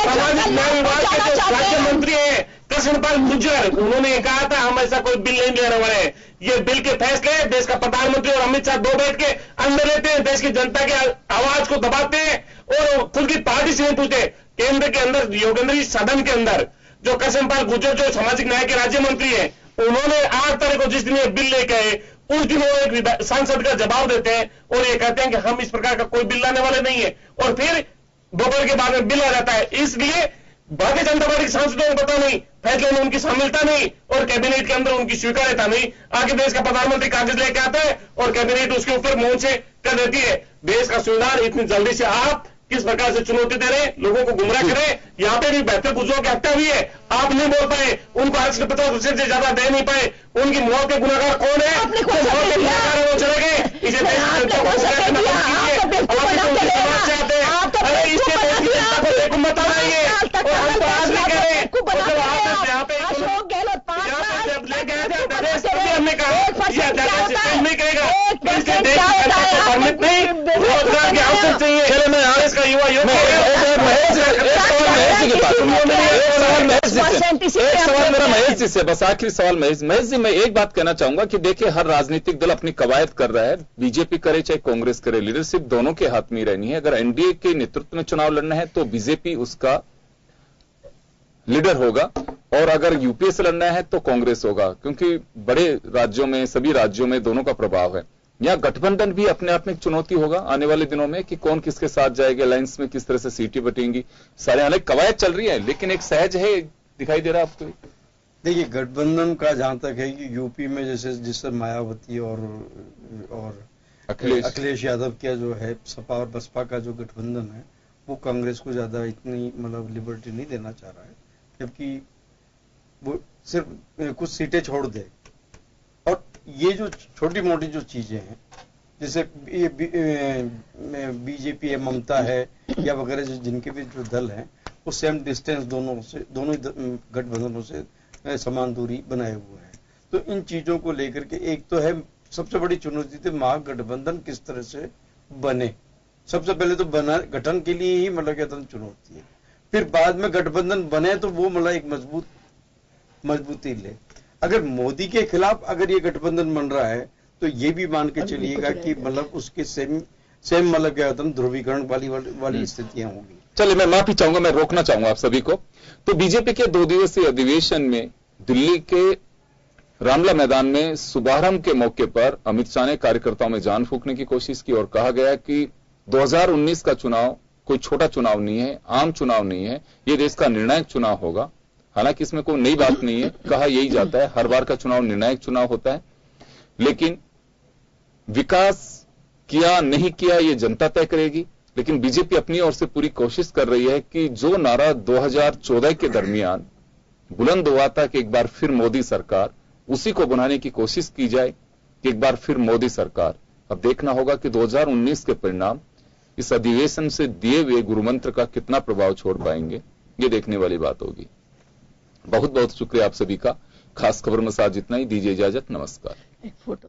सामाजिक न्याय विभाग के जो राज्य मंत्री है कृष्णपाल गुर्जर, उन्होंने कहा था हम ऐसा कोई बिल नहीं लेने वाले। ये बिल के फैसले देश का प्रधानमंत्री और अमित शाह 2 बैठ के अंदर लेते हैं, देश की जनता की आवाज को दबाते हैं और खुद की पार्टी से नहीं पूछते। केंद्र के अंदर योगेंद्र जी सदन के अंदर जो कृष्णपाल गुर्जर जो सामाजिक न्याय के राज्य मंत्री है, उन्होंने 8 तारीख को जिस दिन ये बिल लेके आए उस दिन वो एक सांसद का जवाब देते हैं और ये कहते हैं कि हम इस प्रकार का कोई बिल लाने वाले नहीं है, और फिर दोपहर के बाद में बिल आ जाता है। इसलिए भारतीय जनता पार्टी के सांसदों को पता नहीं, फैसले में उनकी शामिलता नहीं और कैबिनेट के अंदर उनकी स्वीकार्यता नहीं। आगे देश का प्रधानमंत्री कागज लेके आता है और कैबिनेट उसके ऊपर मुंह से कर देती है। देश का संविधान इतनी जल्दी से आप किस प्रकार से चुनौती दे रहे हैं, लोगों को गुमराह करें। यहाँ पे भी बेहतर बुजुर्गों की हत्या हुई है, आप नहीं बोल पाए, उनको आरक्षण 50% से ज्यादा दे नहीं पाए, उनकी मौत के गुनाहगार कौन है? जो मौत के गुनाहगार है वो चले गए। इसे देश की जनता को इसके देश की जनता को बेगुमत बनाइए और हम तो आज भी कह रहे हैं यहाँ पे ले गए थे हमने कहा नहीं करेगा, इसलिए देश की जनता को परमिट नहीं, रोजगार के अवसर चाहिए। चलो मैं देश का युवा योग सवाल मेरा महेश जी से, बस आखिरी सवाल महेश जी, मैं एक बात कहना चाहूंगा कि देखिए हर राजनीतिक दल अपनी कवायद कर रहा है, बीजेपी करे चाहे कांग्रेस करे, लीडरशिप दोनों के हाथ में ही रहनी है। अगर एनडीए के नेतृत्व में चुनाव लड़ना है तो बीजेपी उसका लीडर होगा, और अगर यूपीए से लड़ना है तो कांग्रेस होगा, क्योंकि बड़े राज्यों में, सभी राज्यों में दोनों का प्रभाव है। यहां गठबंधन भी अपने आप में एक चुनौती होगा आने वाले दिनों में कि कौन किसके साथ जाएगा, अलायंस में किस तरह से सीटें बटेंगी, सारे अलग कवायद चल रही है, लेकिन एक सहज है दिखाई दे रहा है आपको। देखिए गठबंधन का जहां तक है कि यूपी में जैसे जिससे मायावती और अखिलेश यादव का जो है सपा और बसपा का जो गठबंधन है वो कांग्रेस को ज्यादा इतनी मतलब लिबर्टी नहीं देना चाह रहा है, जबकि वो सिर्फ कुछ सीटें छोड़ दे। और ये जो छोटी मोटी जो चीजें हैं जैसे ये बीजेपी है, ममता है या वगैरह जिनके भी जो दल हैं वो सेम डिस्टेंस दोनों गठबंधनों से समान दूरी बनाए हुए हैं। तो इन चीजों को लेकर के एक तो है सबसे बड़ी चुनौती थी महागठबंधन किस तरह से बने। सबसे पहले तो गठन के लिए ही मतलब कहता हूँ चुनौती है, फिर बाद में गठबंधन बने तो वो मतलब एक मजबूती ले। अगर मोदी के खिलाफ अगर ये गठबंधन बन रहा है तो ये भी मान के चलिएगा कि मतलब उसके सेम मतलब क्या होता है ध्रुवीकरण वाली स्थितियां होंगी। चलिए मैं माफी चाहूंगा, मैं रोकना चाहूंगा आप सभी को। तो बीजेपी के 2 दिवसीय अधिवेशन में दिल्ली के रामला मैदान में शुभारंभ के मौके पर अमित शाह ने कार्यकर्ताओं में जान फूंकने की कोशिश की और कहा गया कि 2019 का चुनाव कोई छोटा चुनाव नहीं है, आम चुनाव नहीं है, ये देश का निर्णायक चुनाव होगा। हालांकि इसमें कोई नई बात नहीं है, कहा यही जाता है हर बार का चुनाव निर्णायक चुनाव होता है, लेकिन विकास किया नहीं किया ये जनता तय करेगी। लेकिन बीजेपी अपनी ओर से पूरी कोशिश कर रही है कि जो नारा 2014 के दरमियान बुलंद हुआ था कि एक बार फिर मोदी सरकार, उसी को बनाने की कोशिश की जाए कि एक बार फिर मोदी सरकार। अब देखना होगा कि 2019 के परिणाम इस अधिवेशन से दिए हुए गुरुमंत्र का कितना प्रभाव छोड़ पाएंगे, ये देखने वाली बात होगी। बहुत बहुत शुक्रिया आप सभी का। खास खबर में साथ इतना ही, दीजिए इजाजत, नमस्कार। एक फोटो।